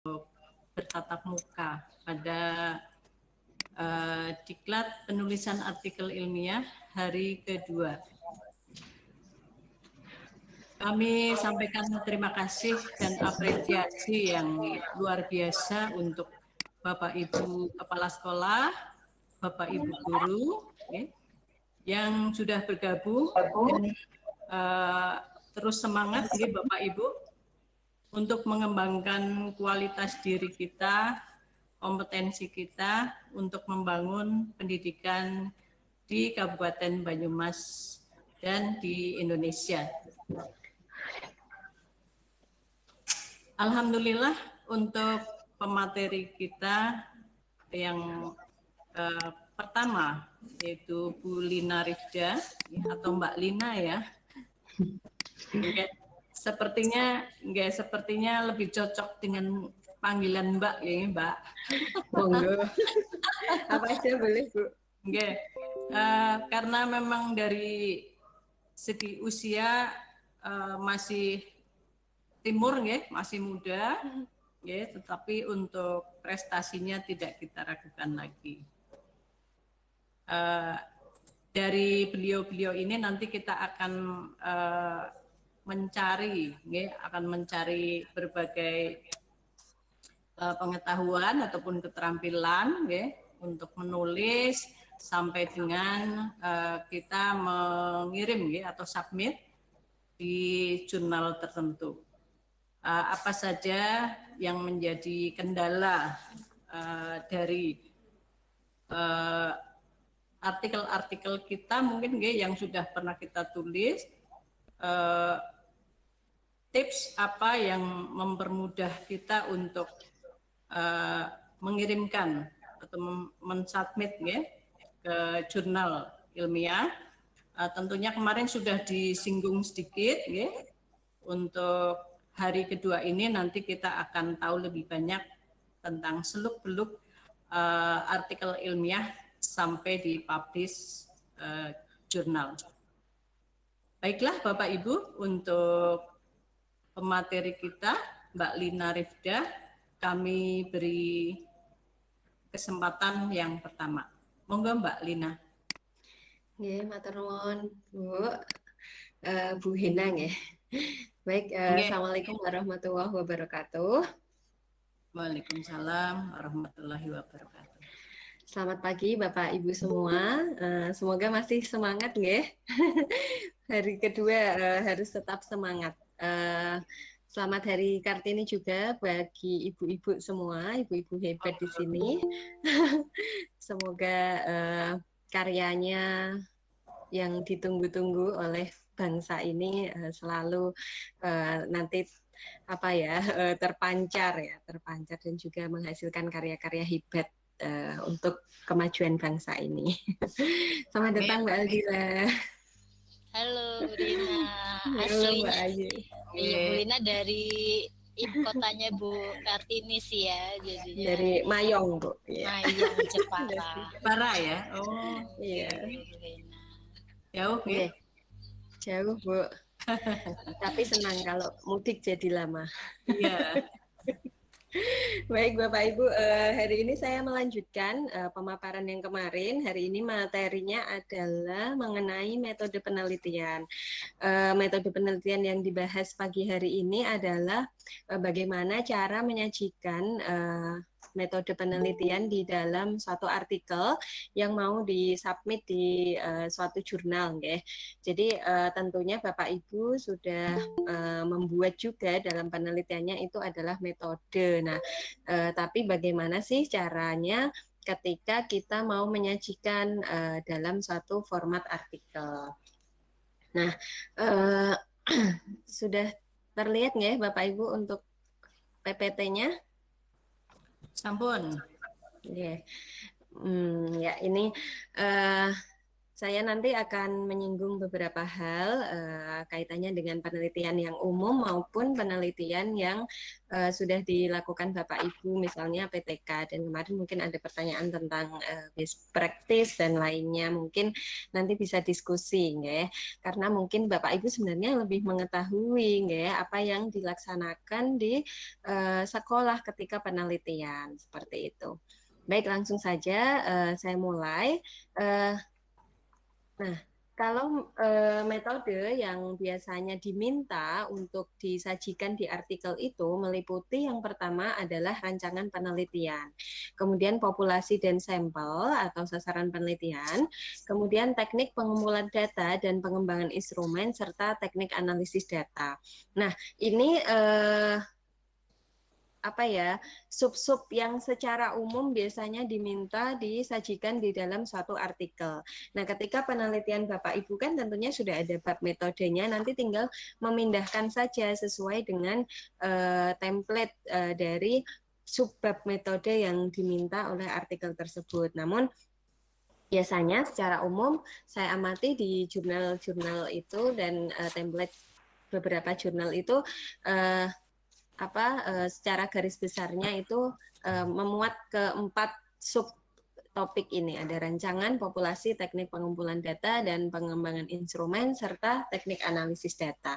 bertatap muka pada diklat penulisan artikel ilmiah hari kedua. Kami sampaikan terima kasih dan apresiasi yang luar biasa untuk Bapak Ibu Kepala Sekolah, Bapak Ibu Guru, yang sudah bergabung dan terus semangat Bapak Ibu untuk mengembangkan kualitas diri kita, kompetensi kita untuk membangun pendidikan di Kabupaten Banyumas dan di Indonesia. Alhamdulillah untuk pemateri kita yang pertama yaitu Bu Lina Rifda atau Mbak Lina ya. Sepertinya lebih cocok dengan panggilan Mbak ya Mbak. Monggo. Apa aja boleh Bu. Karena memang dari segi usia masih timur masih muda tetapi untuk prestasinya tidak kita ragukan lagi. Dari beliau-beliau ini nanti kita akan mencari berbagai pengetahuan ataupun keterampilan untuk menulis sampai dengan kita mengirim atau submit di jurnal tertentu. Apa saja yang menjadi kendala dari artikel-artikel kita mungkin yang sudah pernah kita tulis, tips apa yang mempermudah kita untuk mengirimkan atau mensubmit ke jurnal ilmiah. Tentunya kemarin sudah disinggung sedikit untuk hari kedua ini nanti kita akan tahu lebih banyak tentang seluk-beluk artikel ilmiah sampai dipublish jurnal. Baiklah Bapak Ibu, untuk pemateri kita Mbak Lina Rifda, kami beri kesempatan yang pertama. Monggo Mbak Lina. Matur nuwun Bu. Bu Hinang ya. Baik, Assalamualaikum warahmatullahi wabarakatuh. Waalaikumsalam warahmatullahi wabarakatuh. Selamat pagi Bapak Ibu semua. Semoga masih semangat Hari kedua harus tetap semangat. Selamat Hari Kartini juga bagi ibu-ibu semua, ibu-ibu hebat di sini. Semoga karyanya yang ditunggu-tunggu oleh bangsa ini selalu nanti terpancar dan juga menghasilkan karya-karya hebat untuk kemajuan bangsa ini. Selamat datang Mbak Aldila. Halo Bu Lina. Aslinya Bu Lina dari ibu kotanya Bu Kartini sih ya, jadinya dari Mayong Bu. Mayong Jepara. Jepara ya. Oh iya. Bu Lina. Jauh ya? Jauh Bu. Tapi senang kalau mudik jadi lama. Iya. Baik Bapak Ibu, hari ini saya melanjutkan pemaparan yang kemarin. Hari ini materinya adalah mengenai metode penelitian. Metode penelitian yang dibahas pagi hari ini adalah bagaimana cara menyajikan metode penelitian di dalam suatu artikel yang mau disubmit di suatu jurnal. Jadi tentunya Bapak Ibu sudah membuat juga dalam penelitiannya itu adalah metode. Nah, tapi bagaimana sih caranya ketika kita mau menyajikan dalam suatu format artikel? Nah, sudah terlihat nggak Bapak Ibu untuk PPT-nya? Sampun. Ya ini saya nanti akan menyinggung beberapa hal kaitannya dengan penelitian yang umum maupun penelitian yang sudah dilakukan Bapak Ibu, misalnya PTK. Dan kemarin mungkin ada pertanyaan tentang best practice dan lainnya. Mungkin nanti bisa diskusi, ya. Karena mungkin Bapak Ibu sebenarnya lebih mengetahui, ya, apa yang dilaksanakan di sekolah ketika penelitian seperti itu. Baik, langsung saja saya mulai. Nah, kalau metode yang biasanya diminta untuk disajikan di artikel itu meliputi yang pertama adalah rancangan penelitian, kemudian populasi dan sampel atau sasaran penelitian, kemudian teknik pengumpulan data dan pengembangan instrumen, serta teknik analisis data. Nah, ini apa ya, sub-sub yang secara umum biasanya diminta disajikan di dalam suatu artikel. Nah, ketika penelitian Bapak Ibu kan tentunya sudah ada bab metodenya, nanti tinggal memindahkan saja sesuai dengan template dari subbab metode yang diminta oleh artikel tersebut. Namun biasanya secara umum saya amati di jurnal-jurnal itu dan template beberapa jurnal itu secara garis besarnya itu memuat keempat sub topik ini. Ada rancangan, populasi, teknik pengumpulan data, dan pengembangan instrumen, serta teknik analisis data.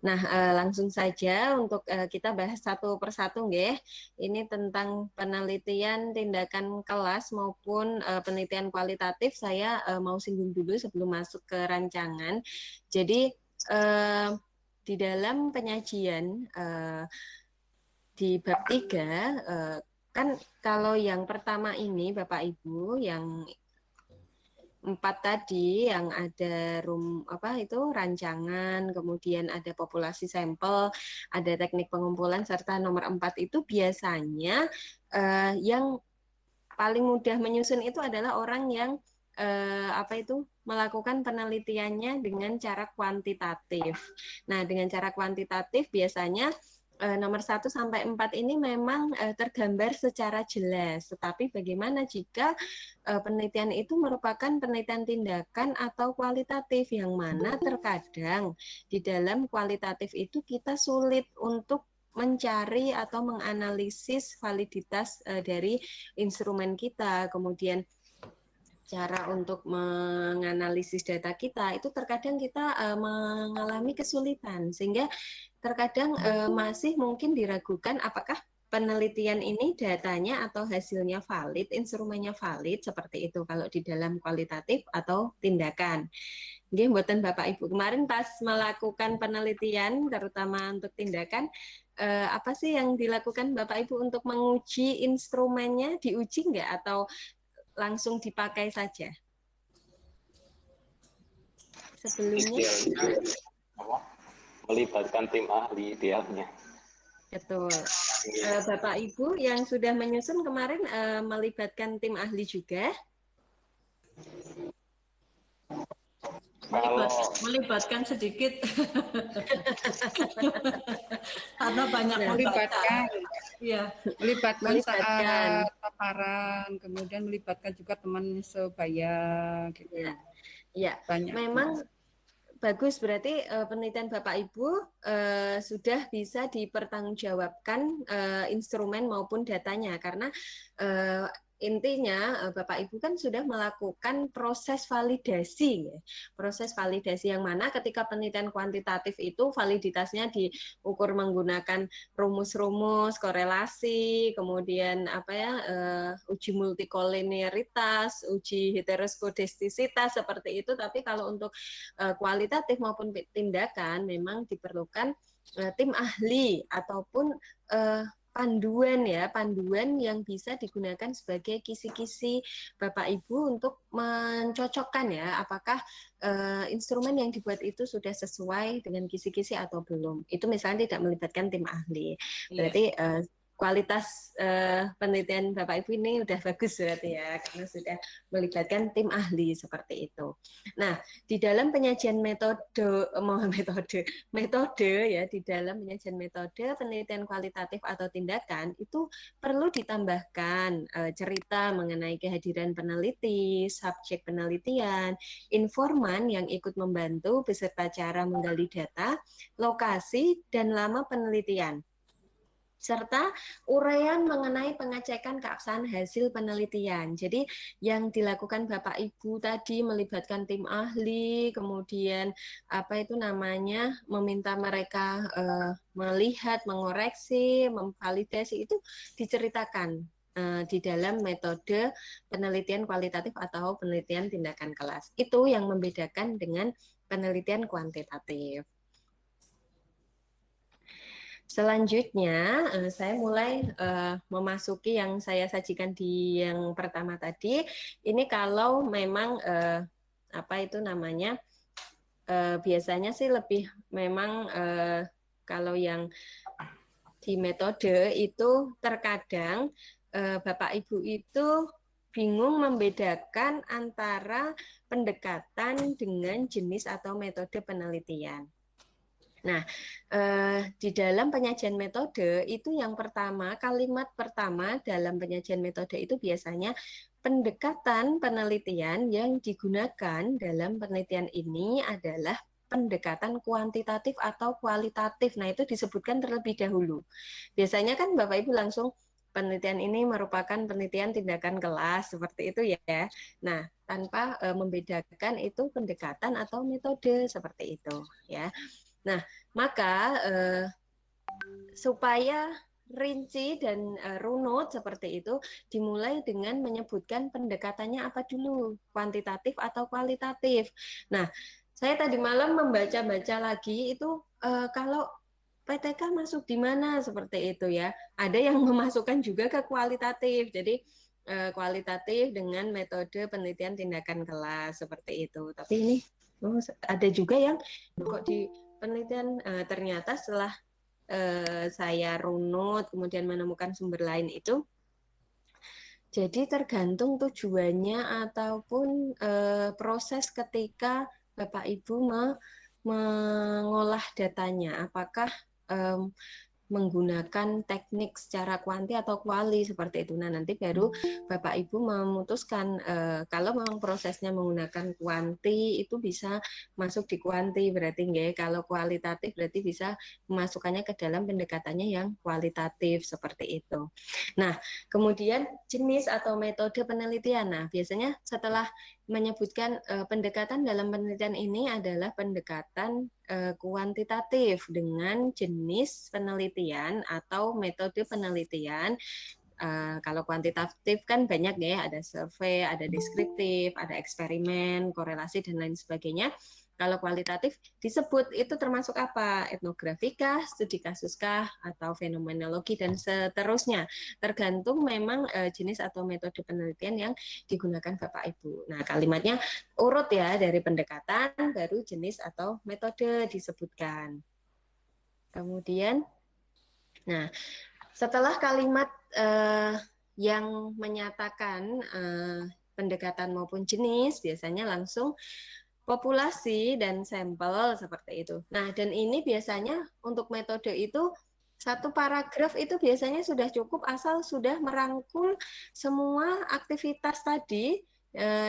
Nah, langsung saja untuk kita bahas satu persatu, nggih. Ini tentang penelitian tindakan kelas maupun penelitian kualitatif. Saya mau singgung dulu sebelum masuk ke rancangan. Jadi, di dalam penyajian di bab 3 kan kalau yang pertama ini Bapak Ibu yang 4 tadi yang ada rancangan, kemudian ada populasi sampel, ada teknik pengumpulan, serta nomor 4 itu biasanya yang paling mudah menyusun itu adalah orang yang melakukan penelitiannya dengan cara kuantitatif. Nah, dengan cara kuantitatif biasanya nomor 1 sampai 4 ini memang tergambar secara jelas. Tetapi bagaimana jika penelitian itu merupakan penelitian tindakan atau kualitatif, yang mana terkadang di dalam kualitatif itu kita sulit untuk mencari atau menganalisis validitas dari instrumen kita, kemudian cara untuk menganalisis data kita itu terkadang kita mengalami kesulitan, sehingga terkadang masih mungkin diragukan apakah penelitian ini datanya atau hasilnya valid, instrumennya valid, seperti itu kalau di dalam kualitatif atau tindakan. Nggih, mboten Bapak Ibu, kemarin pas melakukan penelitian terutama untuk tindakan, apa sih yang dilakukan Bapak Ibu untuk menguji instrumennya? Diuji nggak atau langsung dipakai saja? Sebelumnya melibatkan tim ahli idealnya. Betul. Bapak Ibu yang sudah menyusun kemarin melibatkan tim ahli juga? Melibatkan sedikit. Karena banyak melibatkan. Iya, melibatkan saat paparan, kemudian melibatkan juga teman sebaya gitu. Ya, banyak. Memang bagus, berarti penelitian Bapak Ibu sudah bisa dipertanggungjawabkan instrumen maupun datanya, karena intinya Bapak Ibu kan sudah melakukan proses validasi, proses validasi yang mana ketika penelitian kuantitatif itu validitasnya diukur menggunakan rumus-rumus korelasi, kemudian uji multikolinearitas, uji heteroskodistisitas seperti itu. Tapi kalau untuk kualitatif maupun tindakan memang diperlukan tim ahli ataupun panduan yang bisa digunakan sebagai kisi-kisi Bapak Ibu untuk mencocokkan apakah instrumen yang dibuat itu sudah sesuai dengan kisi-kisi atau belum. Itu misalnya tidak melibatkan tim ahli. Berarti kualitas penelitian Bapak Ibu ini udah bagus berarti ya, karena sudah melibatkan tim ahli seperti itu. Nah, di dalam penyajian metode ya, di dalam penyajian metode penelitian kualitatif atau tindakan itu perlu ditambahkan cerita mengenai kehadiran peneliti, subjek penelitian, informan yang ikut membantu beserta cara menggali data, lokasi, dan lama penelitian, serta uraian mengenai pengecekan keabsahan hasil penelitian. Jadi yang dilakukan Bapak Ibu tadi melibatkan tim ahli, kemudian apa itu namanya, meminta mereka melihat, mengoreksi, memvalidasi, itu diceritakan di dalam metode penelitian kualitatif atau penelitian tindakan kelas. Itu yang membedakan dengan penelitian kuantitatif. Selanjutnya, saya mulai memasuki yang saya sajikan di yang pertama tadi. Ini kalau memang apa itu namanya, biasanya sih lebih memang kalau yang di metode itu terkadang Bapak Ibu itu bingung membedakan antara pendekatan dengan jenis atau metode penelitian. Nah, di dalam penyajian metode itu yang pertama, kalimat pertama dalam penyajian metode itu biasanya pendekatan penelitian yang digunakan dalam penelitian ini adalah pendekatan kuantitatif atau kualitatif. Nah, itu disebutkan terlebih dahulu. Biasanya kan Bapak Ibu langsung penelitian ini merupakan penelitian tindakan kelas, seperti itu ya. Nah, tanpa membedakan itu pendekatan atau metode, seperti itu ya. Nah, maka supaya rinci dan runut seperti itu, dimulai dengan menyebutkan pendekatannya apa dulu, kuantitatif atau kualitatif. Nah, saya tadi malam membaca-baca lagi itu kalau PTK masuk di mana seperti itu ya. Ada yang memasukkan juga ke kualitatif. Jadi kualitatif dengan metode penelitian tindakan kelas seperti itu. Tapi ini ada juga yang kok di penelitian ternyata setelah saya runut kemudian menemukan sumber lain itu, jadi tergantung tujuannya ataupun proses ketika Bapak Ibu mengolah datanya, apakah menggunakan teknik secara kuanti atau kuali seperti itu. Nah, nanti baru Bapak Ibu memutuskan kalau memang prosesnya menggunakan kuanti itu bisa masuk di kuanti berarti nggak, kalau kualitatif berarti bisa memasukkannya ke dalam pendekatannya yang kualitatif seperti itu. Nah, kemudian jenis atau metode penelitian. Nah, biasanya setelah menyebutkan pendekatan dalam penelitian ini adalah pendekatan kuantitatif dengan jenis penelitian atau metode penelitian. Kalau kuantitatif kan banyak ya, ada survei, ada deskriptif, ada eksperimen, korelasi, dan lain sebagainya. Kalau kualitatif disebut itu termasuk apa? Etnografika, studi kasuskah, atau fenomenologi, dan seterusnya. Tergantung memang jenis atau metode penelitian yang digunakan Bapak Ibu. Nah, kalimatnya urut ya, dari pendekatan, baru jenis atau metode disebutkan. Kemudian, nah, setelah kalimat yang menyatakan pendekatan maupun jenis, biasanya langsung populasi dan sampel seperti itu. Nah, dan ini biasanya untuk metode itu satu paragraf itu biasanya sudah cukup asal sudah merangkul semua aktivitas tadi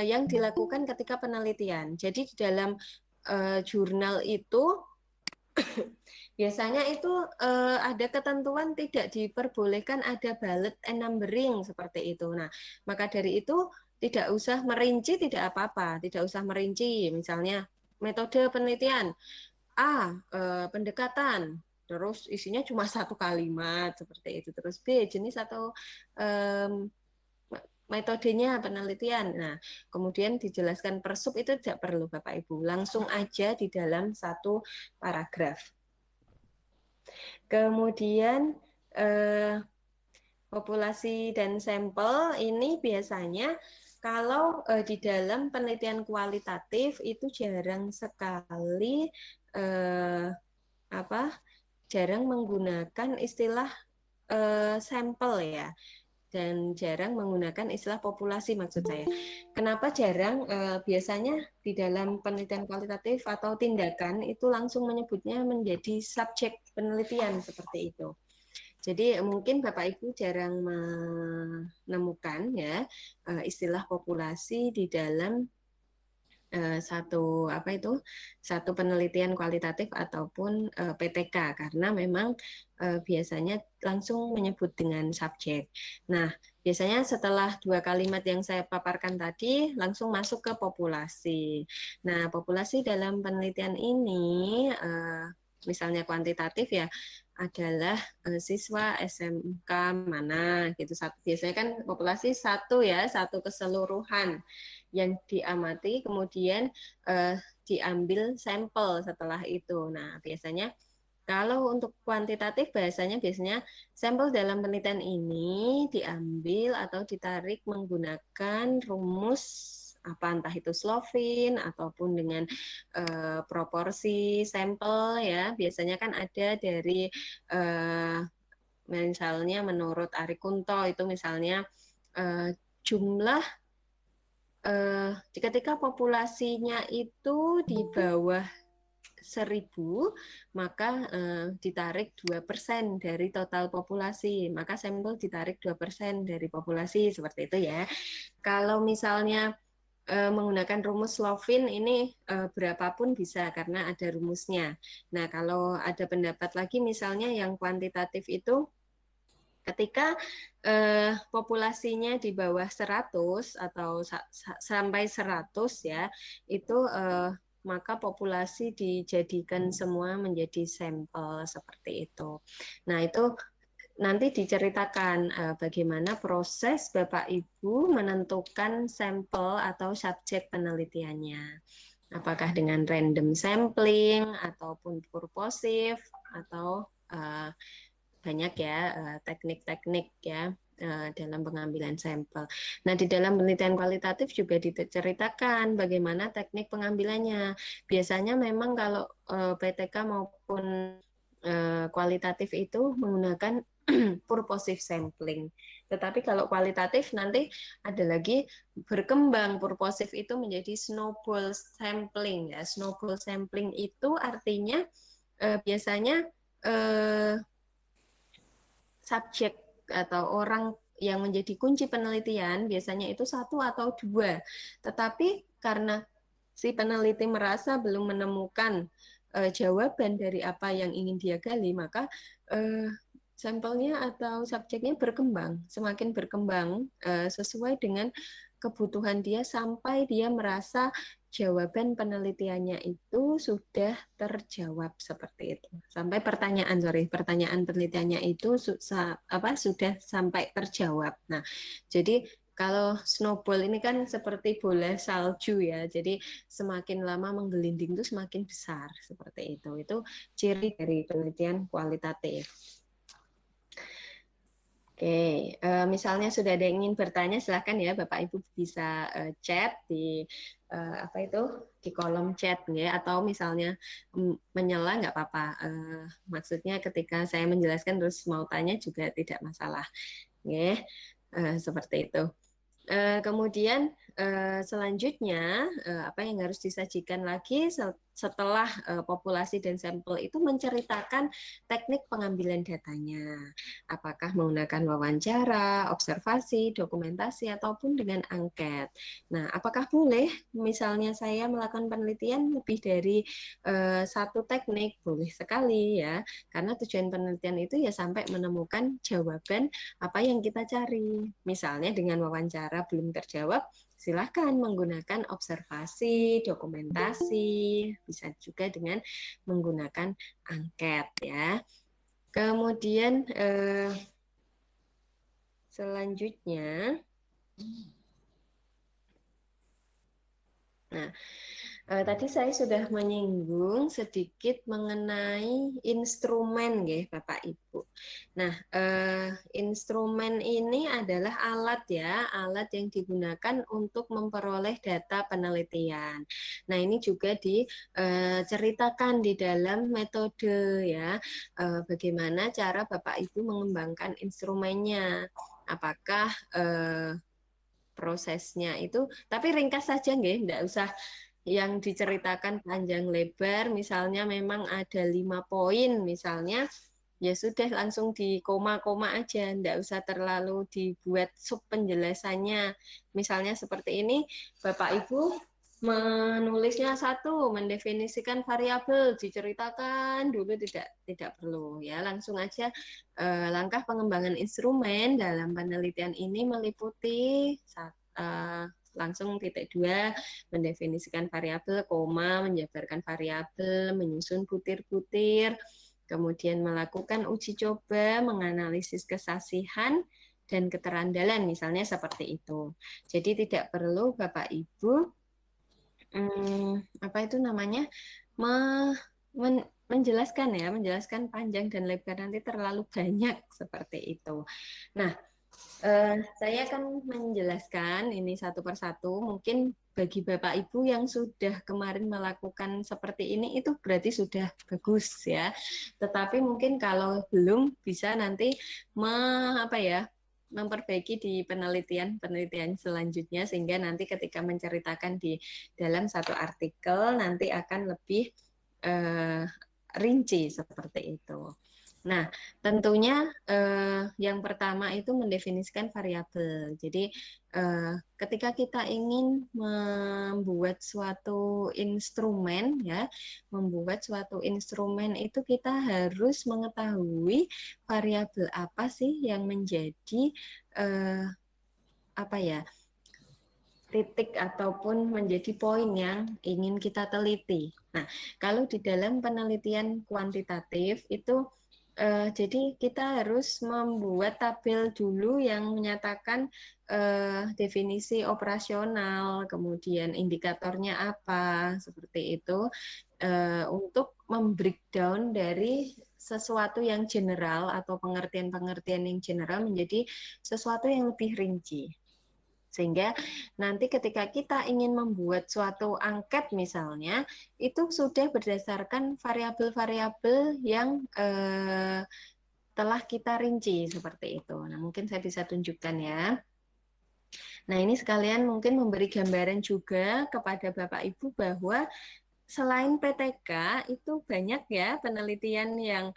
yang dilakukan ketika penelitian. Jadi di dalam jurnal itu biasanya itu ada ketentuan tidak diperbolehkan ada bullet and numbering seperti itu. Nah, maka dari itu tidak usah merinci, tidak apa-apa, tidak usah merinci. Misalnya metode penelitian A, pendekatan, terus isinya cuma satu kalimat seperti itu. Terus B, jenis atau metodenya penelitian. Nah, kemudian dijelaskan per sub itu tidak perlu Bapak Ibu, langsung aja di dalam satu paragraf. Kemudian populasi dan sampel ini biasanya kalau di dalam penelitian kualitatif itu jarang sekali jarang menggunakan istilah sampel ya, dan jarang menggunakan istilah populasi maksud saya. Kenapa jarang? Biasanya di dalam penelitian kualitatif atau tindakan itu langsung menyebutnya menjadi subjek penelitian seperti itu. Jadi mungkin Bapak Ibu jarang menemukan ya istilah populasi di dalam satu penelitian kualitatif ataupun PTK, karena memang biasanya langsung menyebut dengan subjek. Nah, biasanya setelah 2 kalimat yang saya paparkan tadi langsung masuk ke populasi. Nah, populasi dalam penelitian ini misalnya kuantitatif ya adalah siswa SMK mana gitu. Biasanya kan populasi satu ya, satu keseluruhan yang diamati, kemudian diambil sampel setelah itu. Nah, biasanya kalau untuk kuantitatif biasanya sampel dalam penelitian ini diambil atau ditarik menggunakan rumus entah itu Slovin ataupun dengan proporsi sampel ya. Biasanya kan ada dari misalnya menurut Ari Kunto itu misalnya jumlah ketika populasinya itu di bawah 1.000, maka ditarik 2% dari total populasi, maka sampel ditarik 2% dari populasi, seperti itu ya. Kalau misalnya menggunakan rumus Slovin ini berapapun bisa karena ada rumusnya. Nah, kalau ada pendapat lagi misalnya yang kuantitatif itu ketika populasinya di bawah 100 atau sampai 100 ya, itu maka populasi dijadikan semua menjadi sampel seperti itu. Nah, itu nanti diceritakan bagaimana proses Bapak Ibu menentukan sampel atau subjek penelitiannya. Apakah dengan random sampling ataupun purposive atau banyak ya teknik-teknik ya dalam pengambilan sampel. Nah, di dalam penelitian kualitatif juga diceritakan bagaimana teknik pengambilannya. Biasanya memang kalau PTK maupun kualitatif itu menggunakan purposive sampling. Tetapi kalau kualitatif nanti ada lagi berkembang purposive itu menjadi snowball sampling ya. Snowball sampling itu artinya biasanya subjek atau orang yang menjadi kunci penelitian biasanya itu 1 atau 2. Tetapi karena si peneliti merasa belum menemukan jawaban dari apa yang ingin dia gali, maka sampelnya atau subjeknya berkembang, semakin berkembang sesuai dengan kebutuhan dia sampai dia merasa jawaban penelitiannya itu sudah terjawab seperti itu. Sampai pertanyaan penelitiannya itu sudah sampai terjawab. Nah, jadi kalau snowball ini kan seperti bola salju ya, jadi semakin lama menggelinding itu semakin besar seperti itu. Itu ciri dari penelitian kualitatif. Oke, misalnya sudah ada yang ingin bertanya, silahkan ya Bapak Ibu bisa chat di di kolom chat ya, atau misalnya menyela nggak apa-apa. Maksudnya ketika saya menjelaskan terus mau tanya juga tidak masalah, ya seperti itu. Kemudian selanjutnya apa yang harus disajikan lagi setelah populasi dan sampel itu menceritakan teknik pengambilan datanya. Apakah menggunakan wawancara, observasi, dokumentasi, ataupun dengan angket. Nah, apakah boleh misalnya saya melakukan penelitian lebih dari satu teknik? Boleh sekali ya, karena tujuan penelitian itu ya sampai menemukan jawaban apa yang kita cari. Misalnya dengan wawancara belum terjawab, silahkan menggunakan observasi, dokumentasi, bisa juga dengan menggunakan angket ya. Kemudian selanjutnya, nah tadi saya sudah menyinggung sedikit mengenai instrumen ya Bapak Ibu. Nah, instrumen ini adalah alat ya, alat yang digunakan untuk memperoleh data penelitian. Nah, ini juga diceritakan di dalam metode ya, bagaimana cara Bapak Ibu mengembangkan instrumennya. Apakah prosesnya itu, tapi ringkas saja nggih, enggak usah yang diceritakan panjang lebar, misalnya memang ada 5 poin misalnya, ya sudah langsung di koma-koma aja, enggak usah terlalu dibuat sub penjelasannya. Misalnya seperti ini, Bapak Ibu menulisnya satu, mendefinisikan variabel, diceritakan dulu, tidak perlu ya, langsung aja. Langkah pengembangan instrumen dalam penelitian ini meliputi langsung titik 2, mendefinisikan variabel, koma, menjabarkan variabel, menyusun butir-butir, kemudian melakukan uji coba, menganalisis kesasihan dan keterandalan, misalnya seperti itu. Jadi tidak perlu Bapak Ibu apa itu namanya menjelaskan ya, menjelaskan panjang dan lebar, nanti terlalu banyak seperti itu. Nah, saya akan menjelaskan ini satu persatu. Mungkin bagi Bapak Ibu yang sudah kemarin melakukan seperti ini, itu berarti sudah bagus ya. Tetapi mungkin kalau belum, bisa nanti memperbaiki di penelitian selanjutnya, sehingga nanti ketika menceritakan di dalam satu artikel nanti akan lebih rinci seperti itu. Nah, tentunya yang pertama itu mendefinisikan variabel. Jadi ketika kita ingin membuat suatu instrumen ya, membuat suatu instrumen itu kita harus mengetahui variabel apa sih yang menjadi titik ataupun menjadi poin yang ingin kita teliti. Nah, kalau di dalam penelitian kuantitatif itu jadi kita harus membuat tabel dulu yang menyatakan definisi operasional, kemudian indikatornya apa, seperti itu, untuk membreakdown dari sesuatu yang general atau pengertian-pengertian yang general menjadi sesuatu yang lebih rinci. Sehingga nanti ketika kita ingin membuat suatu angket misalnya, itu sudah berdasarkan variabel-variabel yang telah kita rinci seperti itu. Nah, mungkin saya bisa tunjukkan ya. Nah, ini sekalian mungkin memberi gambaran juga kepada Bapak Ibu bahwa selain PTK itu banyak ya penelitian yang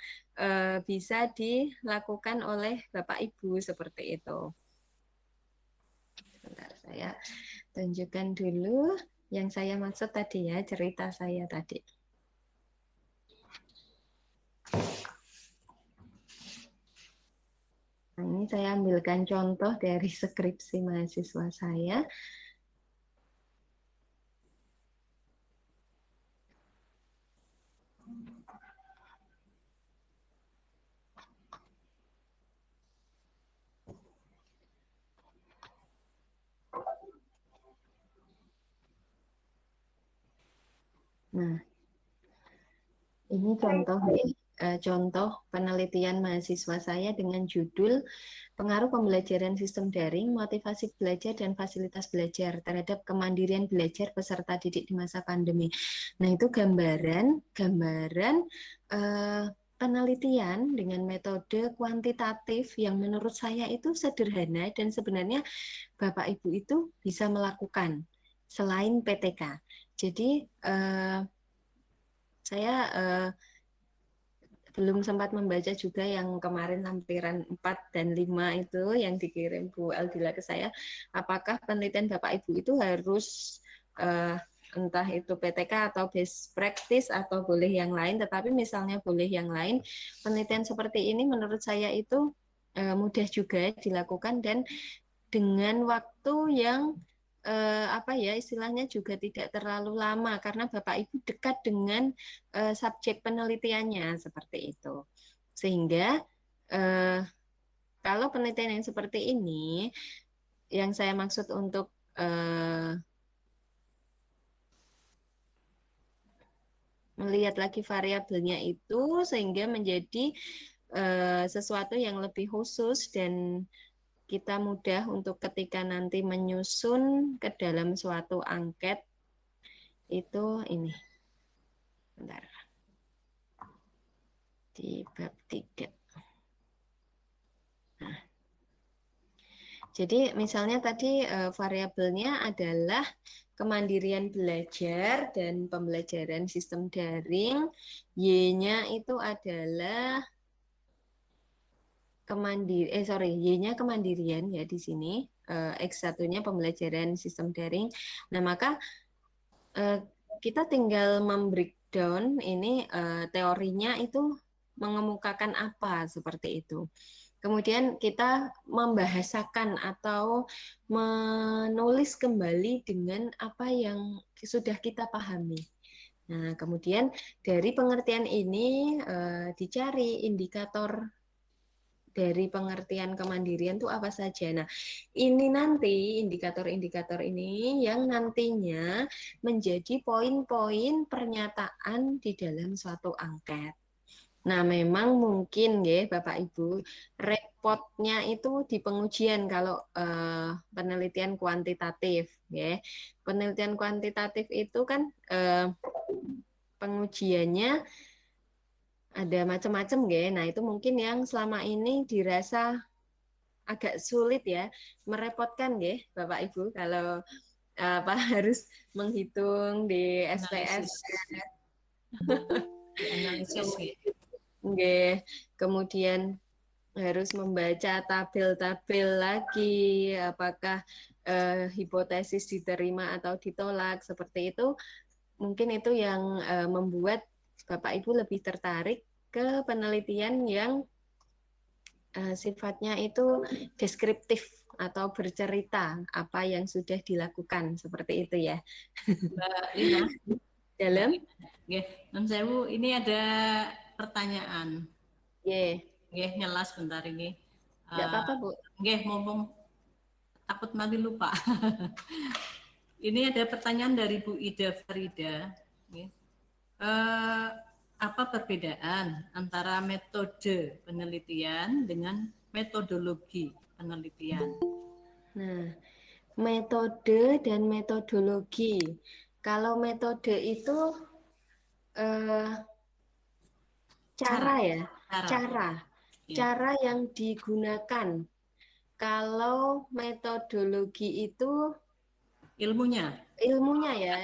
bisa dilakukan oleh Bapak Ibu seperti itu. Sebentar, saya tunjukkan dulu yang saya maksud tadi ya, cerita saya tadi. Nah, ini saya ambilkan contoh dari skripsi mahasiswa saya. Nah, ini contoh penelitian mahasiswa saya dengan judul Pengaruh Pembelajaran Sistem Daring, Motivasi Belajar dan Fasilitas Belajar terhadap Kemandirian Belajar Peserta Didik di Masa Pandemi. Nah, itu gambaran penelitian dengan metode kuantitatif yang menurut saya itu sederhana dan sebenarnya Bapak Ibu itu bisa melakukan selain PTK. Jadi saya belum sempat membaca juga yang kemarin lampiran 4 dan 5 itu yang dikirim Bu Aldila ke saya. Apakah penelitian Bapak Ibu itu harus entah itu PTK atau best practice atau boleh yang lain, tetapi misalnya boleh yang lain, penelitian seperti ini menurut saya itu mudah juga dilakukan dan dengan waktu yang istilahnya juga tidak terlalu lama karena Bapak Ibu dekat dengan subjek penelitiannya seperti itu. Sehingga kalau penelitian yang seperti ini, yang saya maksud untuk melihat lagi variabelnya itu sehingga menjadi sesuatu yang lebih khusus dan kita mudah untuk ketika nanti menyusun ke dalam suatu angket itu ini. Bentar. Di bab 3. Nah, jadi misalnya tadi variabelnya adalah kemandirian belajar dan pembelajaran sistem daring. Y-nya itu adalah Y-nya kemandirian ya di sini. X1-nya pembelajaran sistem daring. Nah, maka kita tinggal membreakdown ini teorinya itu mengemukakan apa seperti itu. Kemudian kita membahasakan atau menulis kembali dengan apa yang sudah kita pahami. Nah, kemudian dari pengertian ini dicari indikator dari pengertian kemandirian itu apa saja. Nah, ini nanti indikator-indikator ini yang nantinya menjadi poin-poin pernyataan di dalam suatu angket. Nah, memang mungkin ya Bapak Ibu, repotnya itu di pengujian kalau penelitian kuantitatif ya. Penelitian kuantitatif itu kan pengujiannya ada macam-macam ya. Nah, itu mungkin yang selama ini dirasa agak sulit ya, merepotkan ya Bapak Ibu kalau harus menghitung di SPS. Analisis gitu. Nggih, kemudian harus membaca tabel-tabel lagi, apakah hipotesis diterima atau ditolak, seperti itu. Mungkin itu yang membuat Bapak Ibu lebih tertarik ke penelitian yang sifatnya itu deskriptif atau bercerita apa yang sudah dilakukan, seperti itu ya. Mbak Lina. Dalam? Nggih, Nun Sewu, ini ada pertanyaan. Nggih, nyelas bentar ini. Enggak apa-apa, Bu. Nggih, mumpung takut nanti lupa. Ini ada pertanyaan dari Bu Ida Farida. Apa perbedaan antara metode penelitian dengan metodologi penelitian? Nah, metode dan metodologi. Kalau metode itu cara ya, cara yang digunakan. Kalau metodologi itu ilmunya ya.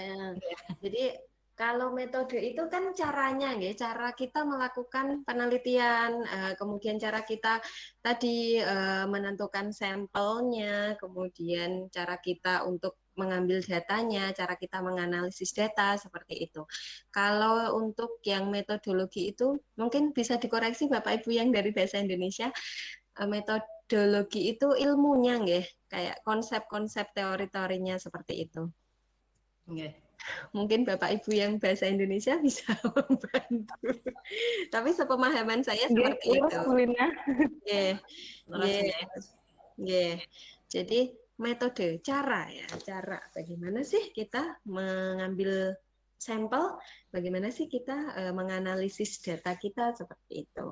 Jadi kalau metode itu kan caranya ya, cara kita melakukan penelitian, kemudian cara kita tadi menentukan sampelnya, kemudian cara kita untuk mengambil datanya, cara kita menganalisis data, seperti itu. Kalau untuk yang metodologi itu mungkin bisa dikoreksi Bapak Ibu yang dari bahasa Indonesia, metodologi itu ilmunya nggih, kayak konsep-konsep teori-teorinya seperti itu. Okay. Mungkin Bapak Ibu yang bahasa Indonesia bisa membantu. Tapi sepemahaman saya seperti itu. Jadi metode, cara ya, cara bagaimana sih kita mengambil sampel, bagaimana sih kita menganalisis data kita, seperti itu.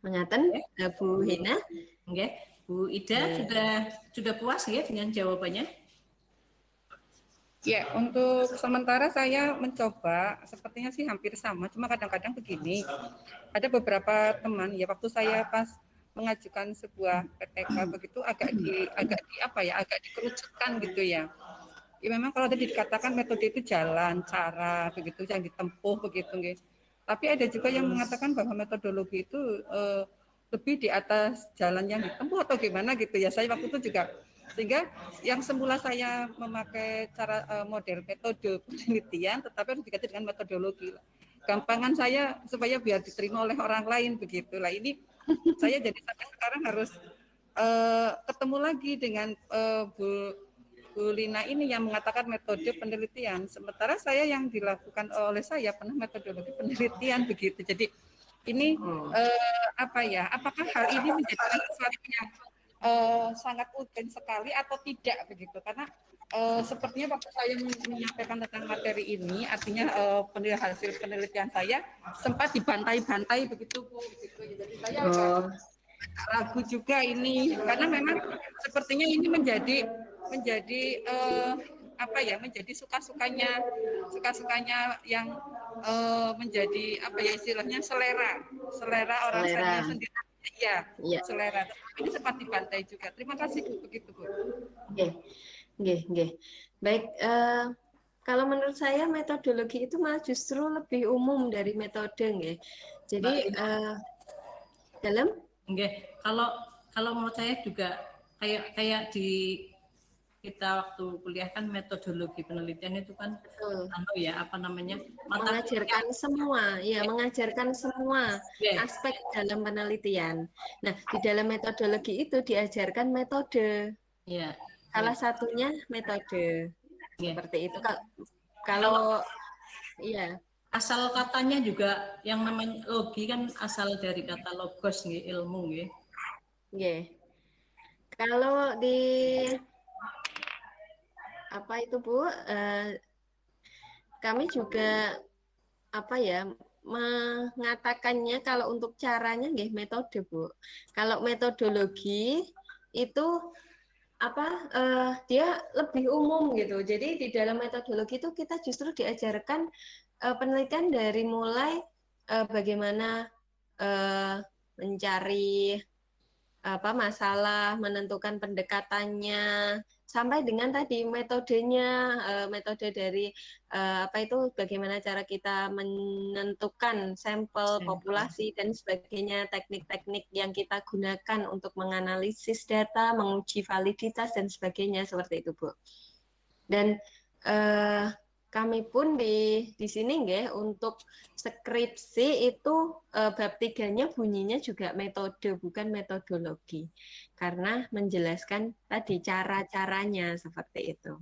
Mengaten, Bu Hina? Okay. Bu Ida sudah puas ya dengan jawabannya? Ya, untuk sementara saya mencoba, sepertinya sih hampir sama, cuma kadang-kadang begini. Ada beberapa teman, ya waktu saya pas mengajukan sebuah PTK begitu agak dikerucutkan gitu ya. Ya memang kalau tadi dikatakan metode itu jalan, cara begitu yang ditempuh begitu, guys. Tapi ada juga yang mengatakan bahwa metodologi itu lebih di atas jalan yang ditempuh atau gimana gitu ya. Saya waktu itu juga, sehingga yang semula saya memakai cara model metode penelitian, tetapi harus diganti dengan metodologi. Gampangan saya supaya biar diterima oleh orang lain begitulah. Ini saya jadi sampai sekarang harus ketemu lagi dengan Bu Lina ini yang mengatakan metode penelitian. Sementara saya yang dilakukan oleh saya pernah metodologi penelitian begitu. Jadi ini apakah hal ini menjadi sesuatu yang sangat urgen sekali atau tidak begitu, karena sepertinya waktu saya menyampaikan tentang materi ini, artinya hasil penelitian saya sempat dibantai-bantai begitu Bu, begitu. Jadi saya agak ragu juga ini, karena memang sepertinya ini menjadi apa ya, menjadi suka-sukanya yang menjadi apa ya istilahnya selera orang sendiri. Ya, selera. Ini sempat dibantai juga. Terima kasih Bu, begitu Bu. Oke. Baik, kalau menurut saya metodologi itu malah justru lebih umum dari metode, nggih. Jadi dalam kalau menurut saya juga kayak di kita waktu kuliah kan metodologi penelitian itu kan mengajarkan semua aspek dalam penelitian. Nah, di dalam metodologi itu diajarkan metode. Salah satunya metode. Seperti itu. Kalau asal katanya juga yang namanya logi kan asal dari kata logos nggih, ilmu nggih. Nggih. Kalau di apa itu Bu, kami juga mengatakannya kalau untuk caranya nggih metode Bu. Kalau metodologi itu dia lebih umum gitu. Jadi di dalam metodologi itu kita justru diajarkan penelitian dari mulai bagaimana mencari masalah, menentukan pendekatannya, sampai dengan tadi metodenya, metode dari bagaimana cara kita menentukan sampel populasi dan sebagainya, teknik-teknik yang kita gunakan untuk menganalisis data, menguji validitas dan sebagainya, seperti itu Bu. Dan kami pun di sini nggih untuk skripsi itu bab 3-nya bunyinya juga metode bukan metodologi. Karena menjelaskan tadi cara-caranya seperti itu.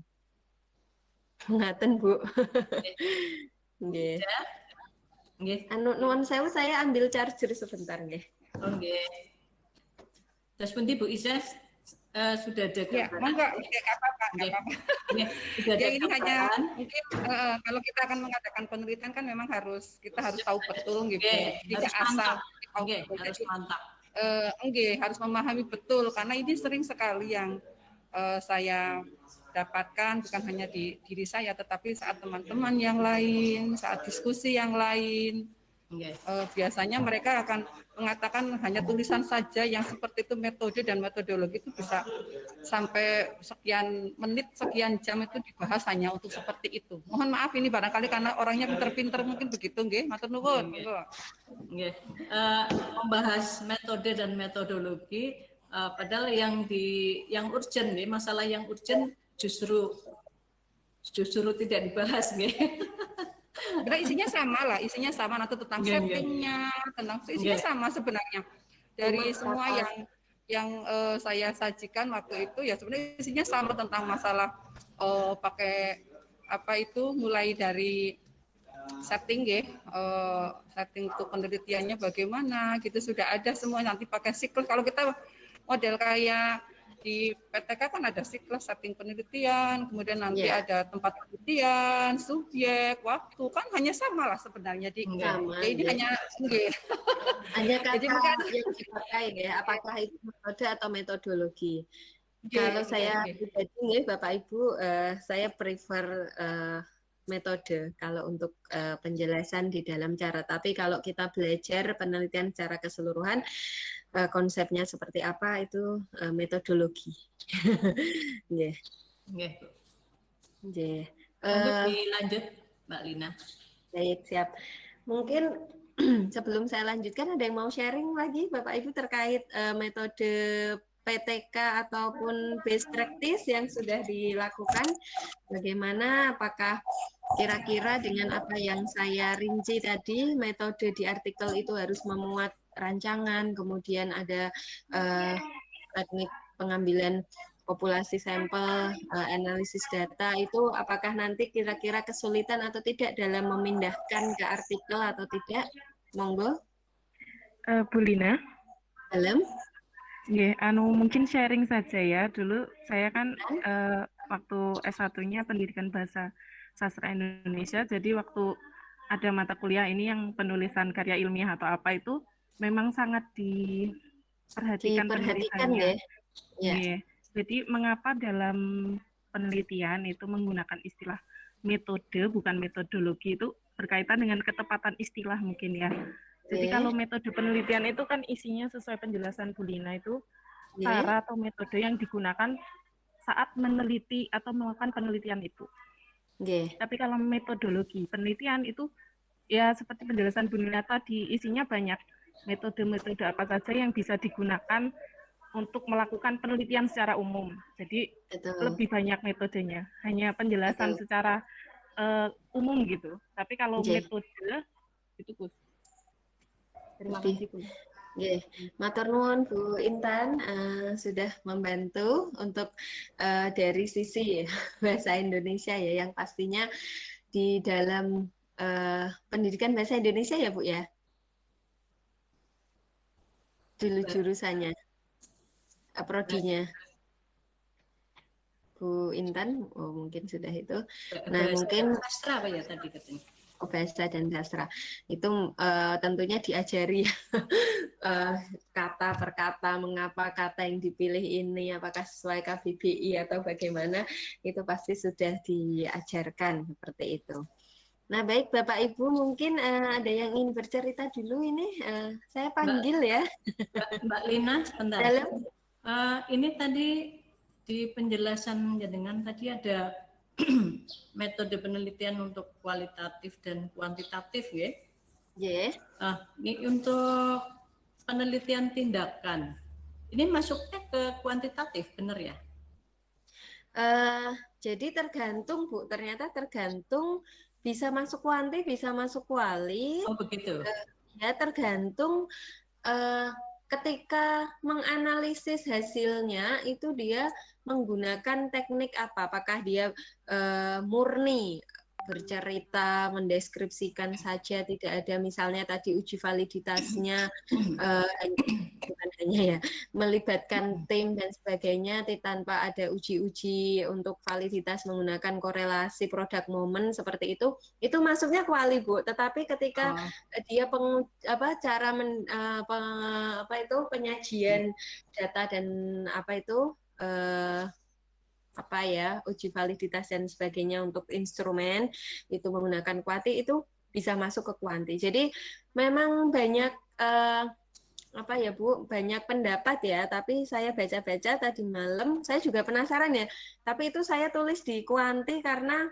Ngaten Bu. Nggih. Nggih. Nuwun sewu saya ambil charger sebentar nggih. Nggih. Terus pundi Bu Isa sudah ada gambaran? Ya, enggak apa-apa. Ya, ini hanya mungkin kalau kita akan mengadakan penelitian kan memang kita harus tahu betul gitu. Tidak asal harus mantap. Harus memahami betul karena ini sering sekali yang saya dapatkan bukan hanya di diri saya tetapi saat teman-teman yang lain, saat diskusi yang lain. Biasanya mereka akan mengatakan hanya tulisan saja yang seperti itu metode dan metodologi itu bisa sampai sekian menit, sekian jam itu dibahas hanya untuk seperti itu. Mohon maaf ini barangkali karena orangnya pinter-pinter mungkin begitu nggih, matur nuwun. Membahas metode dan metodologi padahal yang urgent nih, masalah yang urgent justru tidak dibahas nggih. Sebenarnya isinya sama nanti tentang settingnya, tentang isinya sama sebenarnya dari semua yang saya sajikan waktu itu ya sebenarnya isinya sama tentang masalah pakai mulai dari setting setting untuk penelitiannya bagaimana gitu sudah ada semua nanti pakai siklus. Kalau kita model kayak di PTK kan ada siklus setting penelitian, kemudian nanti ada tempat penelitian, subjek, waktu, kan hanya sama lah sebenarnya. Ini hanya kata yang dipakai ya, apakah itu metode atau metodologi. Kalau saya pribadi Bapak Ibu, saya prefer metode kalau untuk penjelasan di dalam cara. Tapi kalau kita belajar penelitian secara keseluruhan, konsepnya seperti apa itu metodologi. Nggih. Untuk dilanjut Mbak Lina. Baik, siap. Mungkin sebelum saya lanjutkan ada yang mau sharing lagi Bapak Ibu terkait metode PTK ataupun best practice yang sudah dilakukan. Bagaimana, apakah kira-kira dengan apa yang saya rinci tadi, metode di artikel itu harus memuat rancangan, kemudian ada teknik pengambilan populasi sampel, analisis data, itu apakah nanti kira-kira kesulitan atau tidak dalam memindahkan ke artikel atau tidak? Monggo. Bu Lina. Dalam? Ya, mungkin sharing saja ya. Dulu saya kan waktu S1-nya Pendidikan Bahasa Sastra Indonesia, jadi waktu ada mata kuliah ini yang penulisan karya ilmiah atau apa itu memang sangat diperhatikan Diperhatikan ya. penulisannya. Ya. Iya. Jadi mengapa dalam penelitian itu menggunakan istilah metode bukan metodologi itu berkaitan dengan ketepatan istilah mungkin ya. Jadi kalau metode penelitian itu kan isinya sesuai penjelasan Bu Lina itu cara atau metode yang digunakan saat meneliti atau melakukan penelitian itu. Tapi kalau metodologi penelitian itu ya seperti penjelasan Bu Lina tadi, isinya banyak metode-metode apa saja yang bisa digunakan untuk melakukan penelitian secara umum. Jadi lebih banyak metodenya, hanya penjelasan secara umum gitu. Tapi kalau metode itu khusus. Terima kasih Bu. Matur nuwun Bu Intan sudah membantu untuk dari sisi bahasa Indonesia ya, yang pastinya di dalam pendidikan bahasa Indonesia ya Bu ya, dulu jurusannya, prodinya. Bu Intan, mungkin sudah itu. Nah, mungkin sastra apa ya tadi katanya? Bahasa dan sastra itu tentunya diajari kata per kata, mengapa kata yang dipilih ini, apakah sesuai KBBI atau bagaimana, itu pasti sudah diajarkan seperti itu. Nah, baik Bapak Ibu, mungkin ada yang ingin bercerita dulu ini, saya panggil ya. Mbak Lina, sebentar. Ini tadi di penjelasan dengan tadi ada metode penelitian untuk kualitatif dan kuantitatif ya. Ini untuk penelitian tindakan. Ini masuknya ke kuantitatif, benar ya? Jadi tergantung Bu, ternyata tergantung, bisa masuk kuanti, bisa masuk kuali. Oh begitu. Ya tergantung ketika menganalisis hasilnya itu dia menggunakan teknik apa? Apakah dia murni bercerita, mendeskripsikan saja, tidak ada misalnya tadi uji validitasnya, bukan hanya ya, melibatkan tim dan sebagainya, tanpa ada uji-uji untuk validitas menggunakan korelasi produk momen seperti itu masuknya kuali Bu. Tetapi ketika dia cara penyajian data dan uji validitas dan sebagainya untuk instrumen itu menggunakan kuanti, itu bisa masuk ke kuanti. Jadi memang banyak Bu, banyak pendapat ya, tapi saya baca-baca tadi malam, saya juga penasaran ya, tapi itu saya tulis di kuanti karena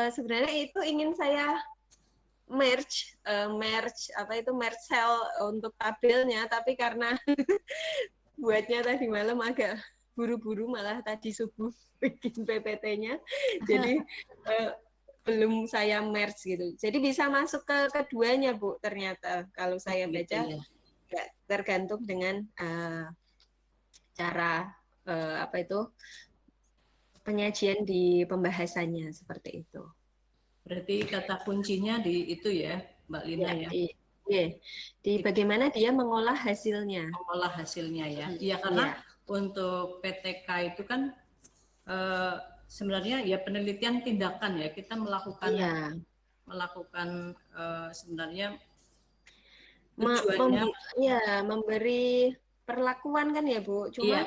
sebenarnya itu ingin saya merge cell untuk tabelnya, tapi karena buatnya tadi malam agak buru-buru, malah tadi subuh bikin PPT-nya, jadi belum saya merge gitu. Jadi bisa masuk ke keduanya Bu, ternyata kalau saya baca tergantung dengan cara penyajian di pembahasannya seperti itu. Berarti kata kuncinya di itu ya, Mbak Lina ya? Di bagaimana dia mengolah hasilnya. Mengolah hasilnya ya. Iya, karena untuk PTK itu kan sebenarnya ya penelitian tindakan ya, kita melakukan sebenarnya tujuannya memberi perlakuan kan ya Bu. Cuma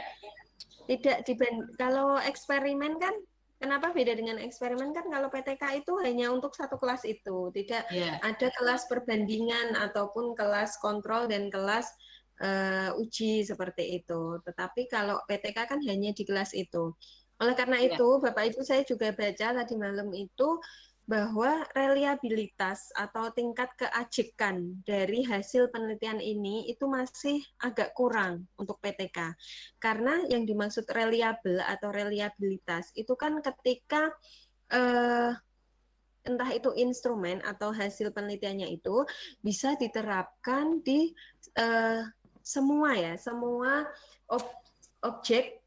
tidak kalau eksperimen kan, kenapa beda dengan eksperimen kan, kalau PTK itu hanya untuk satu kelas itu, tidak ada kelas perbandingan ataupun kelas kontrol dan kelas uji seperti itu. Tetapi kalau PTK kan hanya di kelas itu. Oleh karena itu, Bapak Ibu, saya juga baca tadi malam itu bahwa reliabilitas atau tingkat keajekan dari hasil penelitian ini itu masih agak kurang untuk PTK. Karena yang dimaksud reliable atau reliabilitas itu kan ketika entah itu instrumen atau hasil penelitiannya itu bisa diterapkan di semua objek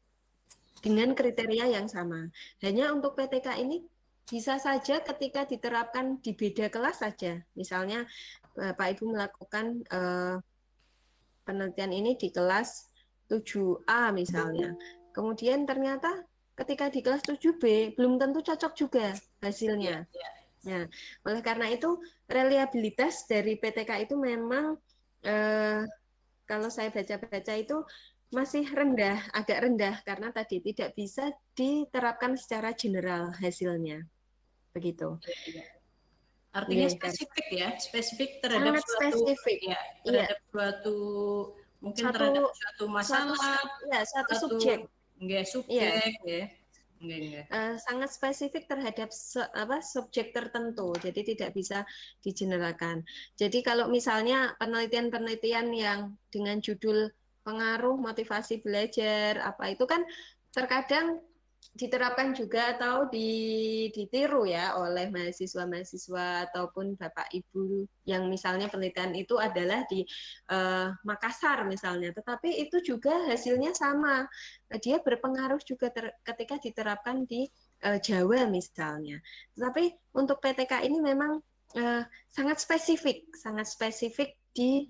dengan kriteria yang sama. Hanya untuk PTK ini bisa saja ketika diterapkan di beda kelas saja. Misalnya Pak Ibu melakukan penelitian ini di kelas 7A misalnya. Kemudian ternyata ketika di kelas 7B belum tentu cocok juga hasilnya. Nah, oleh karena itu reliabilitas dari PTK itu memang kalau saya baca-baca itu masih rendah, agak rendah karena tadi tidak bisa diterapkan secara general hasilnya. Begitu. Artinya spesifik ya, spesifik terhadap sangat suatu spesifik. ya, terhadap suatu mungkin terhadap suatu masalah, satu subjek. Enggak, subjek ya. Sangat spesifik terhadap subjek tertentu, jadi tidak bisa digeneralkan. Jadi kalau misalnya penelitian-penelitian yang dengan judul pengaruh motivasi belajar apa itu kan terkadang diterapkan juga atau ditiru ya oleh mahasiswa-mahasiswa ataupun Bapak Ibu yang misalnya penelitian itu adalah di Makassar misalnya, tetapi itu juga hasilnya sama, dia berpengaruh juga ketika diterapkan di Jawa misalnya. Tetapi untuk PTK ini memang sangat spesifik di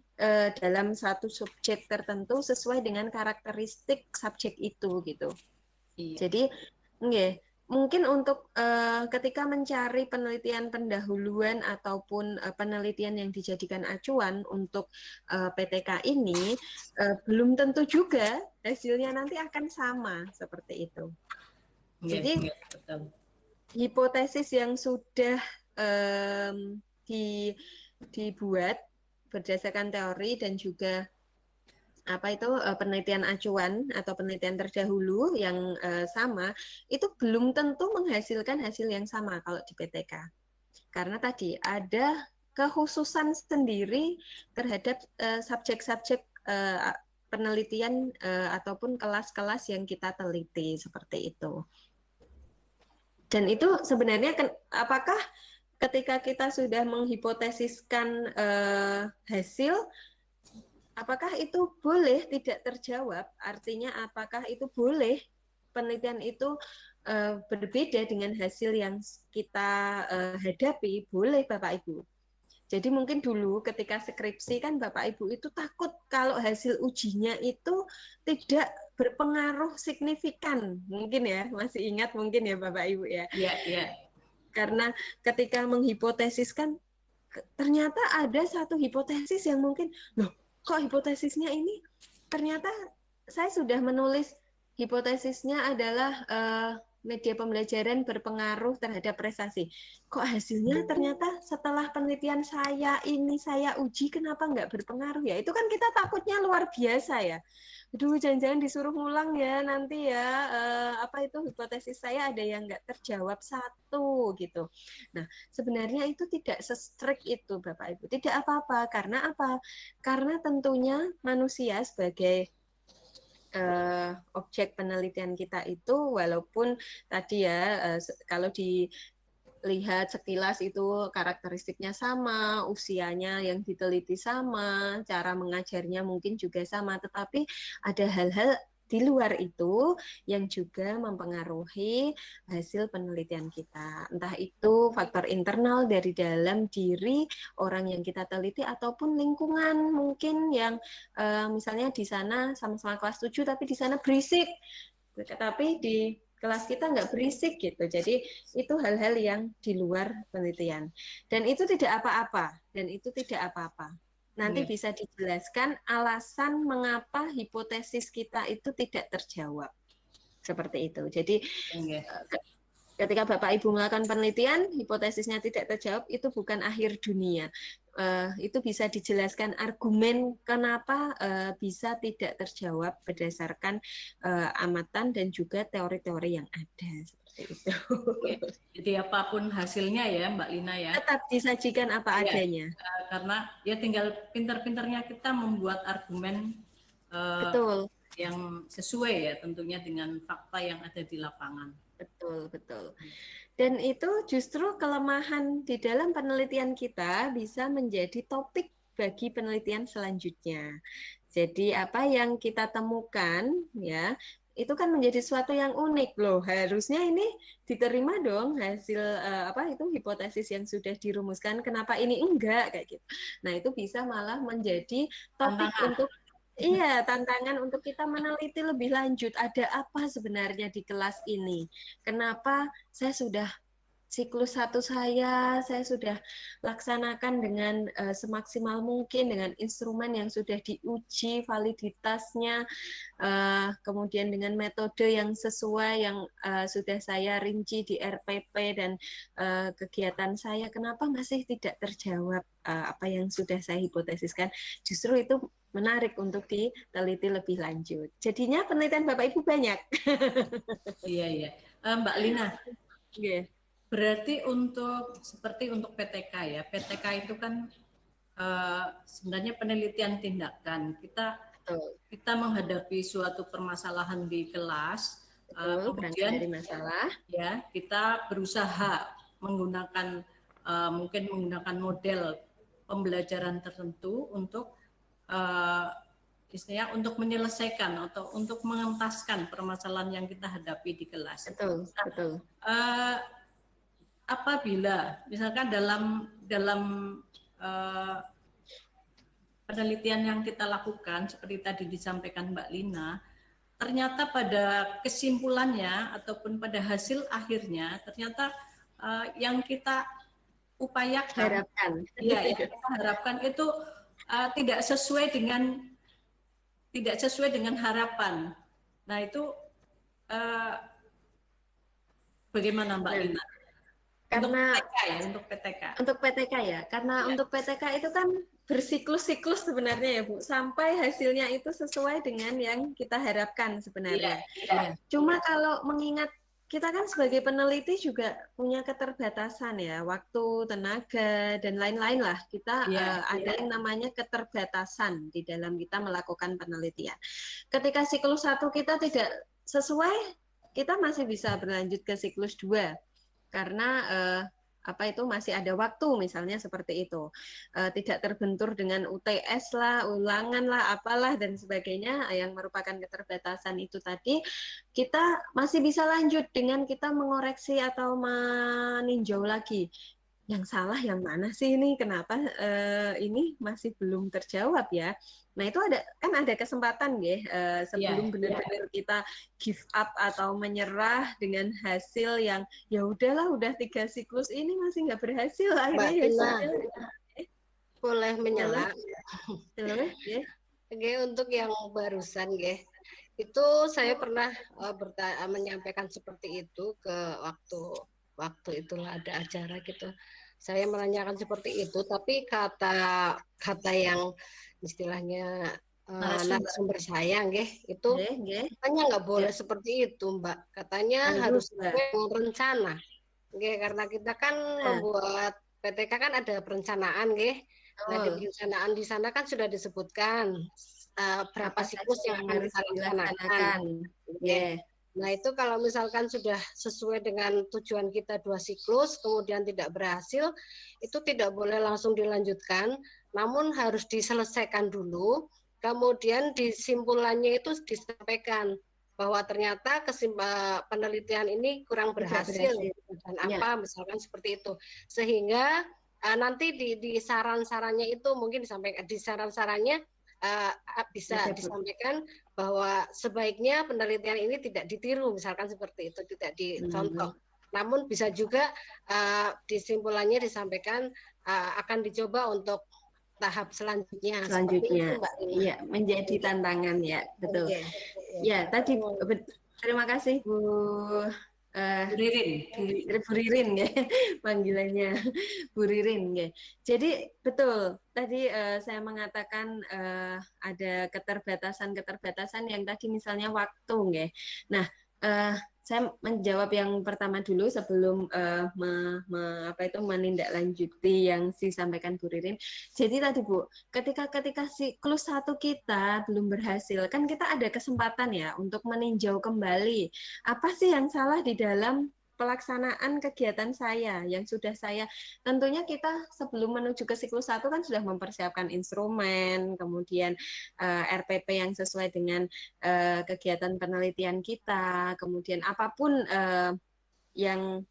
dalam satu subjek tertentu sesuai dengan karakteristik subjek itu gitu. Jadi, mungkin untuk ketika mencari penelitian pendahuluan ataupun penelitian yang dijadikan acuan untuk PTK ini, belum tentu juga hasilnya nanti akan sama seperti itu. Jadi, hipotesis yang sudah dibuat berdasarkan teori dan juga penelitian acuan atau penelitian terdahulu yang sama itu belum tentu menghasilkan hasil yang sama kalau di PTK, karena tadi ada kekhususan sendiri terhadap subjek-subjek penelitian ataupun kelas-kelas yang kita teliti seperti itu. Dan itu sebenarnya apakah ketika kita sudah menghipotesiskan hasil, apakah itu boleh tidak terjawab? Artinya apakah itu boleh penelitian itu berbeda dengan hasil yang kita hadapi? Boleh Bapak Ibu. Jadi mungkin dulu ketika skripsi kan Bapak Ibu itu takut kalau hasil ujinya itu tidak berpengaruh signifikan. Mungkin ya, masih ingat mungkin ya Bapak Ibu ya. Iya. Karena ketika menghipotesiskan ternyata ada satu hipotesis yang mungkin kok hipotesisnya ini ternyata saya sudah menulis hipotesisnya adalah media pembelajaran berpengaruh terhadap prestasi. Kok hasilnya ternyata setelah penelitian saya uji kenapa nggak berpengaruh ya? Itu kan kita takutnya luar biasa ya. Aduh, jangan-jangan disuruh ngulang ya nanti ya, itu hipotesis saya ada yang nggak terjawab satu gitu. Nah, sebenarnya itu tidak se-strict itu Bapak Ibu, tidak apa-apa. Karena apa? Karena tentunya manusia sebagai objek penelitian kita itu walaupun tadi ya kalau dilihat sekilas itu karakteristiknya sama, usianya yang diteliti sama, cara mengajarnya mungkin juga sama, tetapi ada hal-hal di luar itu yang juga mempengaruhi hasil penelitian kita. Entah itu faktor internal dari dalam diri orang yang kita teliti ataupun lingkungan mungkin yang misalnya di sana sama-sama kelas 7 tapi di sana berisik. Tapi di kelas kita nggak berisik gitu. Jadi itu hal-hal yang di luar penelitian. Dan itu tidak apa-apa. Nanti bisa dijelaskan alasan mengapa hipotesis kita itu tidak terjawab. Seperti itu. Jadi ketika Bapak Ibu melakukan penelitian, hipotesisnya tidak terjawab, itu bukan akhir dunia. Itu bisa dijelaskan argumen kenapa bisa tidak terjawab berdasarkan amatan dan juga teori-teori yang ada. Seperti itu. Jadi apapun hasilnya ya Mbak Lina ya. Tetap disajikan apa adanya. Karena ya tinggal pintar-pintarnya kita membuat argumen betul. Yang sesuai ya tentunya dengan fakta yang ada di lapangan. Betul. Dan itu justru kelemahan di dalam penelitian kita bisa menjadi topik bagi penelitian selanjutnya. Jadi apa yang kita temukan ya itu kan menjadi sesuatu yang unik loh. Harusnya ini diterima dong hasil hipotesis yang sudah dirumuskan. Kenapa ini enggak kayak gitu. Nah, itu bisa malah menjadi topik untuk Iya, tantangan untuk kita meneliti lebih lanjut, ada apa sebenarnya di kelas ini? Kenapa saya sudah siklus satu saya sudah laksanakan dengan semaksimal mungkin dengan instrumen yang sudah diuji validitasnya, kemudian dengan metode yang sesuai yang sudah saya rinci di RPP dan kegiatan saya, kenapa masih tidak terjawab apa yang sudah saya hipotesiskan? Justru itu menarik untuk diteliti lebih lanjut. Jadinya penelitian Bapak Ibu banyak. Iya, iya. Mbak Lina, Yeah. berarti seperti untuk PTK ya, PTK itu kan sebenarnya penelitian tindakan. Kita menghadapi suatu permasalahan di kelas, kemudian dari masalah, ya kita berusaha menggunakan mungkin menggunakan model pembelajaran tertentu untuk istilahnya untuk menyelesaikan atau untuk mengentaskan permasalahan yang kita hadapi di kelas. Betul. Apabila misalkan dalam penelitian yang kita lakukan seperti tadi disampaikan Mbak Lina, ternyata pada kesimpulannya ataupun pada hasil akhirnya ternyata yang kita upayakan, yang kita harapkan itu tidak sesuai dengan harapan. Nah itu bagaimana Mbak Lina? Karena untuk PTK ya, karena untuk PTK itu kan bersiklus-siklus sebenarnya ya Bu, sampai hasilnya itu sesuai dengan yang kita harapkan sebenarnya. Cuma kalau mengingat kita kan sebagai peneliti juga punya keterbatasan ya, waktu, tenaga, dan lain-lain lah. Kita ada yang namanya keterbatasan di dalam kita melakukan penelitian. Ketika siklus 1 kita tidak sesuai, kita masih bisa berlanjut ke siklus 2. Karena masih ada waktu misalnya seperti itu, tidak terbentur dengan UTS lah, ulangan lah, apalah dan sebagainya yang merupakan keterbatasan itu tadi, kita masih bisa lanjut dengan kita mengoreksi atau meninjau lagi yang salah yang mana sih ini, kenapa ini masih belum terjawab ya. Nah itu ada kesempatan ya, sebelum benar-benar kita give up atau menyerah dengan hasil yang ya udahlah, udah 3 siklus ini masih nggak berhasil, akhirnya ya boleh menyala. Oke, untuk yang barusan itu saya pernah menyampaikan seperti itu ke waktu itulah ada acara gitu. Saya menanyakan seperti itu, tapi kata yang istilahnya narasumber saya itu katanya nggak boleh seperti itu Mbak, katanya harus sesuai rencana karena kita kan membuat PTK kan ada perencanaan nah di perencanaan di sana kan sudah disebutkan berapa siklus yang akan kita laksanakan. Nah itu kalau misalkan sudah sesuai dengan tujuan kita 2 siklus kemudian tidak berhasil, itu tidak boleh langsung dilanjutkan, namun harus diselesaikan dulu, kemudian disimpulannya itu disampaikan bahwa ternyata penelitian ini kurang berhasil dan apa misalkan seperti itu, sehingga nanti di saran-sarannya itu mungkin disampaikan di saran-sarannya bisa disampaikan bahwa sebaiknya penelitian ini tidak ditiru, misalkan seperti itu, tidak dicontoh. Namun bisa juga disimpulannya disampaikan akan dicoba untuk tahap selanjutnya. Itu, Mbak. Iya, menjadi tantangan ya, betul. Ya, tadi terima kasih Bu Bu Ririn ya, panggilannya Bu Ririn ya. Jadi betul tadi saya mengatakan ada keterbatasan yang tadi misalnya waktu ya. Nah, saya menjawab yang pertama dulu sebelum menindaklanjuti yang disampaikan Bu Ririn. Jadi tadi Bu, ketika siklus 1 kita belum berhasil, kan kita ada kesempatan ya untuk meninjau kembali apa sih yang salah di dalam pelaksanaan kegiatan saya yang sudah saya, tentunya kita sebelum menuju ke siklus 1 kan sudah mempersiapkan instrumen, kemudian RPP yang sesuai dengan kegiatan penelitian kita, kemudian apapun yang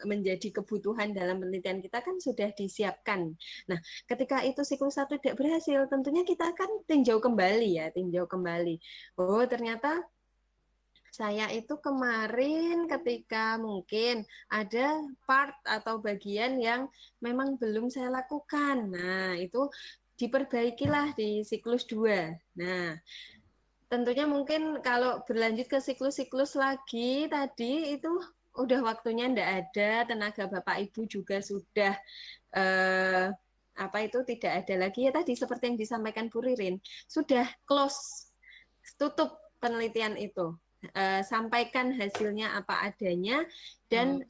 menjadi kebutuhan dalam penelitian kita kan sudah disiapkan. Nah, ketika itu siklus 1 tidak berhasil, tentunya kita akan tinjau kembali. Oh, ternyata saya itu kemarin ketika mungkin ada part atau bagian yang memang belum saya lakukan. Nah, itu diperbaikilah di siklus 2. Nah, tentunya mungkin kalau berlanjut ke siklus-siklus lagi tadi itu udah waktunya ndak ada, tenaga Bapak Ibu juga sudah tidak ada lagi ya tadi seperti yang disampaikan Bu Ririn, sudah close, tutup penelitian itu. Sampaikan hasilnya apa adanya dan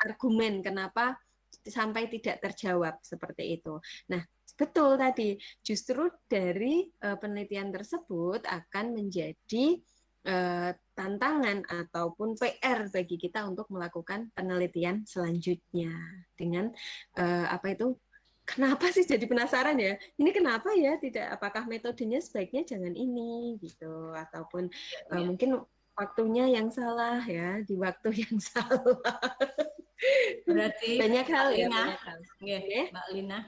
argumen kenapa sampai tidak terjawab seperti itu. Nah, betul tadi, justru dari penelitian tersebut akan menjadi tantangan ataupun PR bagi kita untuk melakukan penelitian selanjutnya dengan kenapa sih jadi penasaran ya? Ini kenapa ya tidak? Apakah metodenya sebaiknya jangan ini gitu? Ataupun mungkin waktunya yang salah ya, di waktu yang salah. Berarti banyak hal ya, Lina, banyak hal. Okay. Mbak Lina,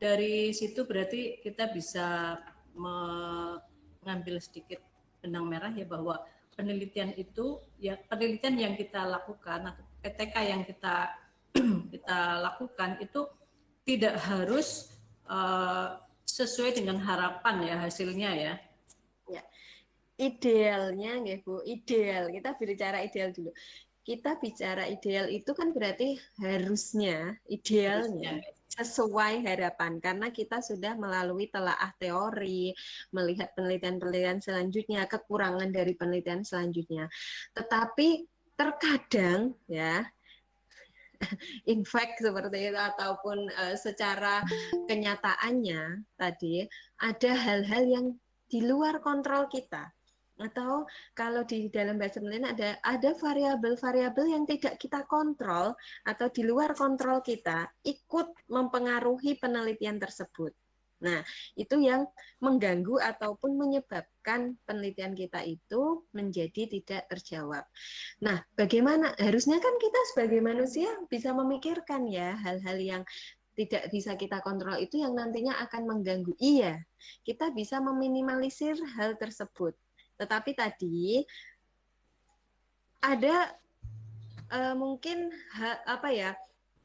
dari situ berarti kita bisa mengambil sedikit benang merah ya bahwa penelitian itu ya penelitian yang kita lakukan atau PTK yang kita lakukan itu tidak harus sesuai dengan harapan ya hasilnya ya. Idealnya nggih Bu, ideal. Kita bicara ideal dulu. Kita bicara ideal itu kan berarti harusnya, idealnya sesuai harapan karena kita sudah melalui telaah teori, melihat penelitian-penelitian selanjutnya, kekurangan dari penelitian selanjutnya. Tetapi terkadang ya in fact seperti itu ataupun secara kenyataannya tadi ada hal-hal yang di luar kontrol kita. Atau kalau di dalam bahasa penelitian ada variabel-variabel yang tidak kita kontrol atau di luar kontrol kita ikut mempengaruhi penelitian tersebut. Nah, itu yang mengganggu ataupun menyebabkan penelitian kita itu menjadi tidak terjawab. Nah, bagaimana? Harusnya kan kita sebagai manusia bisa memikirkan ya hal-hal yang tidak bisa kita kontrol itu yang nantinya akan mengganggu. Iya, kita bisa meminimalisir hal tersebut. Tetapi tadi ada mungkin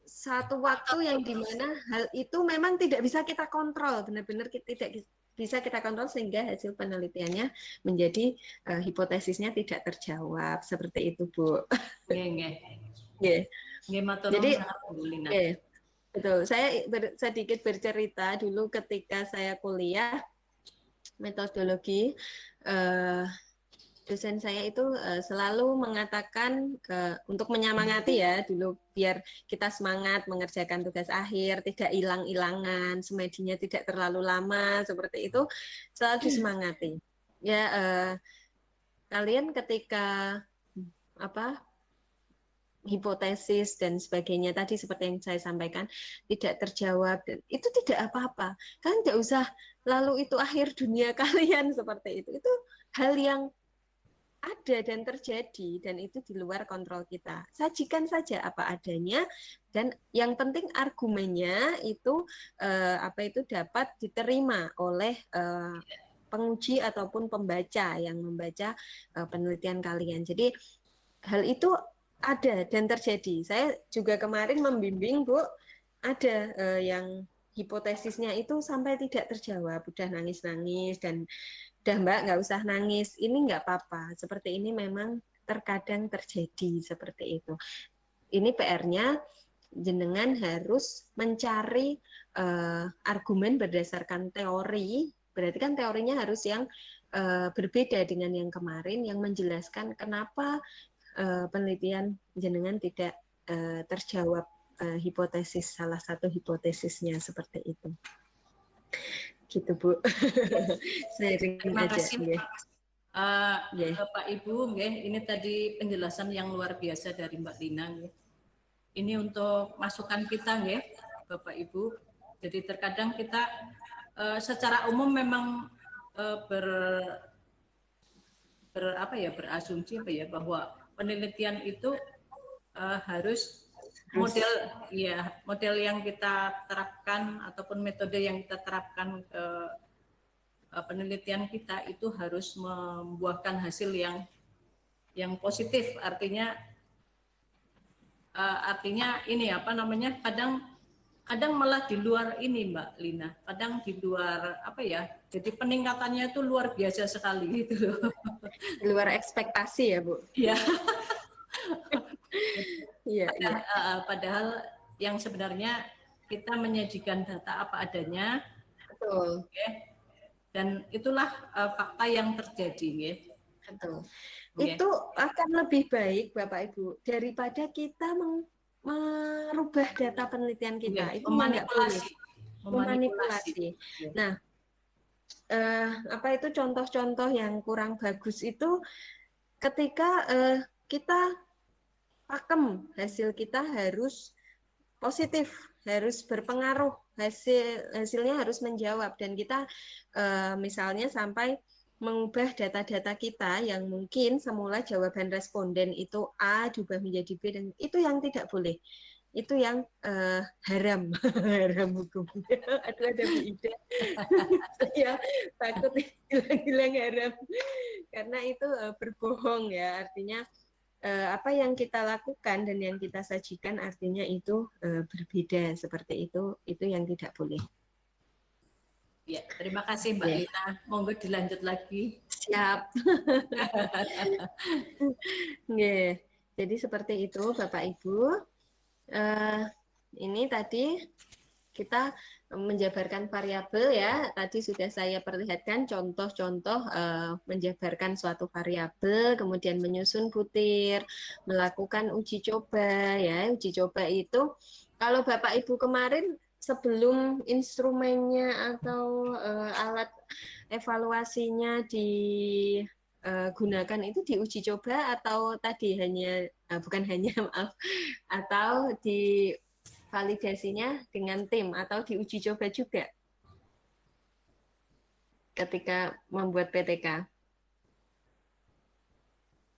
satu waktu yang dimana hal itu memang tidak bisa kita kontrol, benar-benar tidak bisa kita kontrol sehingga hasil penelitiannya menjadi hipotesisnya tidak terjawab seperti itu Bu. Jadi betul. Saya sedikit bercerita dulu ketika saya kuliah metodologi. Dosen saya itu selalu mengatakan untuk menyemangati ya dulu biar kita semangat mengerjakan tugas akhir, tidak hilang-hilangan, semedinya tidak terlalu lama seperti itu, selalu disemangati. Ya kalian ketika hipotesis dan sebagainya tadi seperti yang saya sampaikan tidak terjawab dan itu tidak apa-apa. Kalian tidak usah lalu itu akhir dunia kalian seperti itu. Itu hal yang ada dan terjadi dan itu di luar kontrol kita. Sajikan saja apa adanya dan yang penting argumennya itu dapat diterima oleh penguji ataupun pembaca yang membaca penelitian kalian. Jadi hal itu ada dan terjadi. Saya juga kemarin membimbing Bu, ada yang hipotesisnya itu sampai tidak terjawab, udah nangis-nangis dan udah Mbak nggak usah nangis, ini nggak apa-apa. Seperti ini memang terkadang terjadi seperti itu. Ini PR-nya jenengan harus mencari argumen berdasarkan teori. Berarti kan teorinya harus yang berbeda dengan yang kemarin, yang menjelaskan kenapa penelitian jenengan tidak terjawab hipotesis, salah satu hipotesisnya seperti itu. Gitu Bu. Terima kasih Bapak Ibu, ini tadi penjelasan yang luar biasa dari Mbak Lina. Ini untuk masukan kita, Bapak Ibu. Jadi terkadang kita secara umum memang berasumsi bahwa penelitian itu harus model yang kita terapkan ataupun metode yang kita terapkan ke penelitian kita itu harus membuahkan hasil yang positif. Artinya ini apa namanya, kadang malah di luar ini Mbak Lina, kadang di luar apa ya, jadi peningkatannya itu luar biasa sekali gitu loh. Di luar ekspektasi ya Bu. Iya. Iya. Padahal yang sebenarnya kita menyajikan data apa adanya. Betul. Dan itulah fakta yang terjadi, ya. Betul. Okay. Itu akan lebih baik Bapak Ibu daripada kita merubah data penelitian kita. Okay. Itu memanipulasi. Nah, apa itu contoh-contoh yang kurang bagus itu ketika kita pakem, hasil kita harus positif, harus berpengaruh, hasilnya harus menjawab, dan kita misalnya sampai mengubah data-data kita yang mungkin semula jawaban responden itu A diubah menjadi B, dan itu yang tidak boleh. Itu yang haram, haram hukumnya. Aduh, ada Bu Ida. Saya takut hilang haram. Karena itu berbohong ya, artinya apa yang kita lakukan dan yang kita sajikan artinya itu berbeda, seperti itu yang tidak boleh. Ya, terima kasih Mbak Lina. Monggo dilanjut lagi. Siap. Jadi seperti itu Bapak Ibu. Ini tadi kita menjabarkan variabel ya. Tadi sudah saya perlihatkan contoh-contoh menjabarkan suatu variabel, kemudian menyusun butir, melakukan uji coba ya. Uji coba itu kalau Bapak Ibu kemarin sebelum instrumennya atau alat evaluasinya digunakan itu diuji coba atau tadi maaf, atau di validasinya dengan tim atau diuji coba juga ketika membuat PTK.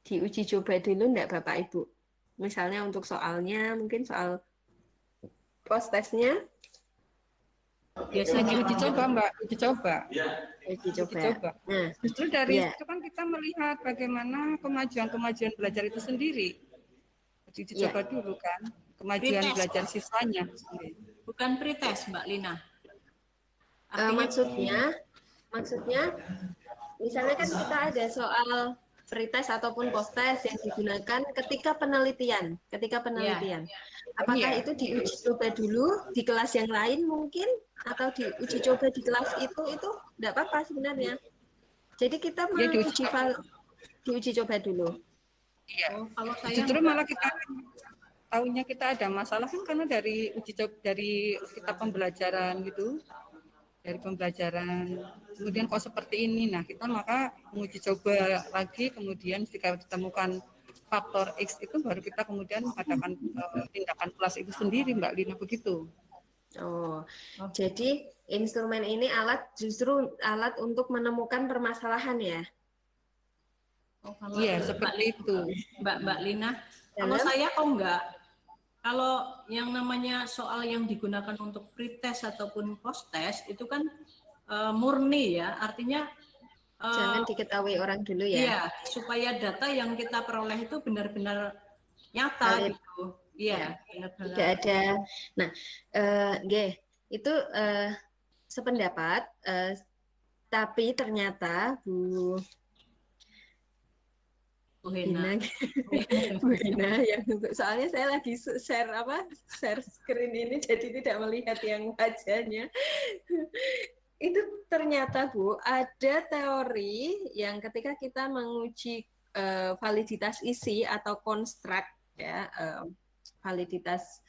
Diuji coba dulu enggak Bapak Ibu? Misalnya untuk soalnya, mungkin soal post-testnya. Biasanya uji coba Mbak, uji coba. Uji coba. Nah, justru dari itu kan kita melihat bagaimana kemajuan belajar itu sendiri. Uji coba dulu kan, kemajuan belajar siswanya. Bukan pretest Mbak Lina. Maksudnya misalnya kan kita ada soal pretest ataupun post-test yang digunakan ketika penelitian. Apakah itu diuji coba dulu di kelas yang lain mungkin, atau diuji coba di kelas itu enggak apa-apa sebenarnya. Jadi kita diuji coba dulu. Iya. Kalau saya justru malah kita tahunya kita ada masalah kan karena dari uji coba, dari kita pembelajaran gitu. Dari pembelajaran, kemudian kok seperti ini, nah kita maka menguji coba lagi, kemudian jika ditemukan faktor X itu baru kita kemudian mengadakan tindakan kelas itu sendiri Mbak Lina, begitu. Jadi instrumen ini justru alat untuk menemukan permasalahan ya? Iya, seperti itu. Mbak Lina, kalau saya kok enggak. Kalau yang namanya soal yang digunakan untuk pretest ataupun post-test itu kan murni ya, artinya jangan diketahui orang dulu ya. Iya, supaya data yang kita peroleh itu benar-benar nyata gitu. Iya, benar-benar. Tidak ada. Nah, itu sependapat, tapi ternyata Bu Hina yang soalnya saya lagi share screen ini jadi tidak melihat yang wajahnya. Itu ternyata Bu ada teori yang ketika kita menguji validitas isi atau konstruk ya, validitas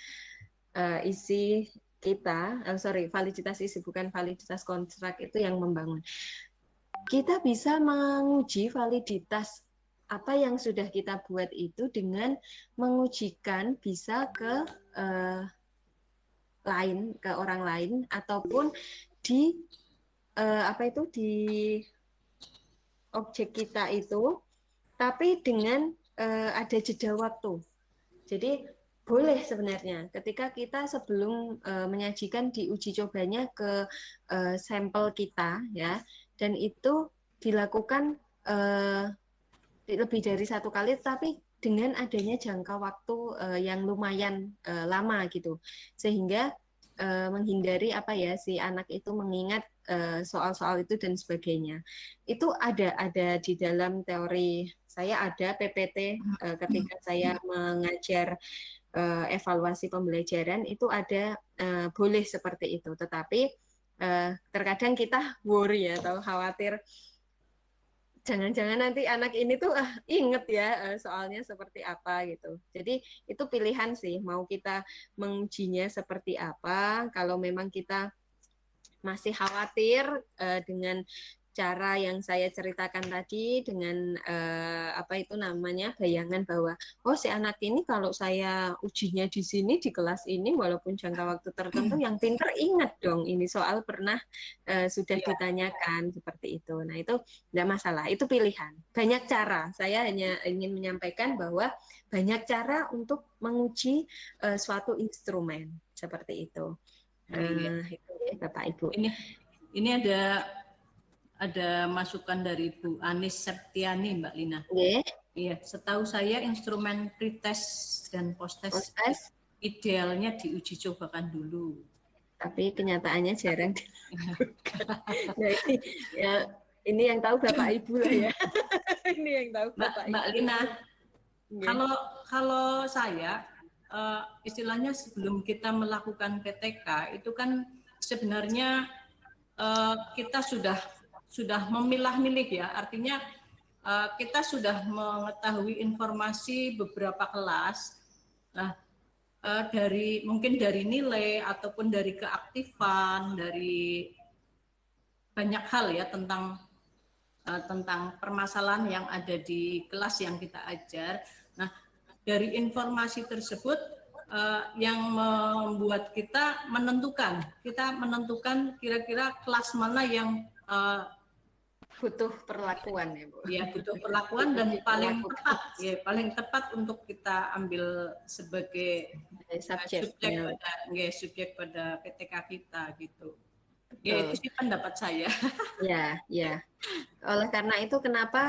isi kita, validitas isi bukan validitas konstruk, itu yang membangun. Kita bisa menguji validitas apa yang sudah kita buat itu dengan mengujikan bisa ke orang lain ataupun di di objek kita itu, tapi dengan ada jeda waktu. Jadi boleh sebenarnya ketika kita sebelum menyajikan di uji cobanya ke sampel kita ya, dan itu dilakukan lebih dari satu kali, tapi dengan adanya jangka waktu yang lumayan lama gitu, sehingga menghindari apa ya, si anak itu mengingat soal-soal itu dan sebagainya. Itu ada di dalam teori saya, ada PPT ketika saya mengajar evaluasi pembelajaran itu ada, boleh seperti itu. Tetapi terkadang kita worry ya, atau khawatir jangan-jangan nanti anak ini tuh inget ya soalnya seperti apa gitu. Jadi itu pilihan sih, mau kita mengujinya seperti apa. Kalau memang kita masih khawatir dengan cara yang saya ceritakan tadi, dengan apa itu namanya, bayangan bahwa oh si anak ini kalau saya ujinya di sini di kelas ini walaupun jangka waktu tertentu, yang pinter ingat dong ini soal pernah sudah ditanyakan seperti itu. Nah itu tidak masalah, itu pilihan. Banyak cara. Saya hanya ingin menyampaikan bahwa banyak cara untuk menguji suatu instrumen seperti itu. Itu ya Bapak Ibu. Ini ada masukan dari Bu Anis Septiani, Mbak Lina. Iya, setahu saya instrumen pretest dan posttest idealnya diuji cobakan dulu. Tapi kenyataannya jarang dilakukan. Nah, ini yang tahu Bapak Ibu lah ya. Ini yang tahu Bapak Ibu. Mbak Lina, kalau saya istilahnya sebelum kita melakukan PTK itu kan sebenarnya kita sudah memilah-milih ya, artinya kita sudah mengetahui informasi beberapa kelas. Nah, mungkin dari nilai ataupun dari keaktifan, dari banyak hal ya tentang permasalahan yang ada di kelas yang kita ajar. Nah, dari informasi tersebut yang membuat kita menentukan kira-kira kelas mana yang butuh perlakuan ya Bu. Ya, butuh perlakuan dan paling tepat untuk kita ambil sebagai subjek pada PTK kita gitu. Ya itu sih pendapat saya. Ya. Oleh karena itu kenapa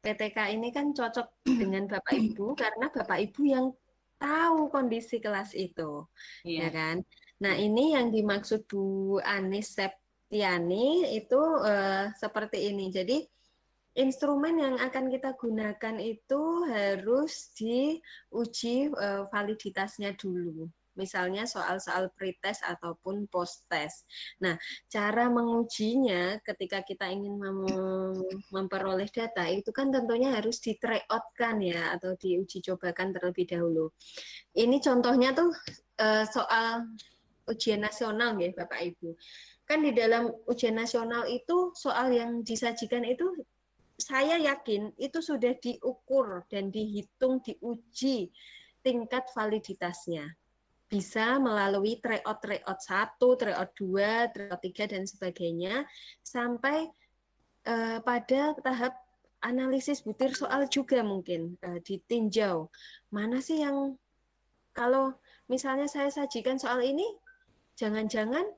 PTK ini kan cocok dengan Bapak Ibu, karena Bapak Ibu yang tahu kondisi kelas itu, ya kan? Nah ini yang dimaksud Bu Anis Septiani itu seperti ini. Jadi instrumen yang akan kita gunakan itu harus diuji validitasnya dulu. Misalnya soal-soal pretest ataupun posttest. Nah, cara mengujinya ketika kita ingin memperoleh data itu kan tentunya harus di try out-kan ya, atau diuji cobakan terlebih dahulu. Ini contohnya tuh soal ujian nasional ya Bapak Ibu. Kan di dalam ujian nasional itu soal yang disajikan itu saya yakin itu sudah diukur dan dihitung, diuji tingkat validitasnya. Bisa melalui tryout 1, tryout 2, tryout 3 dan sebagainya sampai pada tahap analisis butir soal juga mungkin ditinjau. Mana sih yang kalau misalnya saya sajikan soal ini, jangan-jangan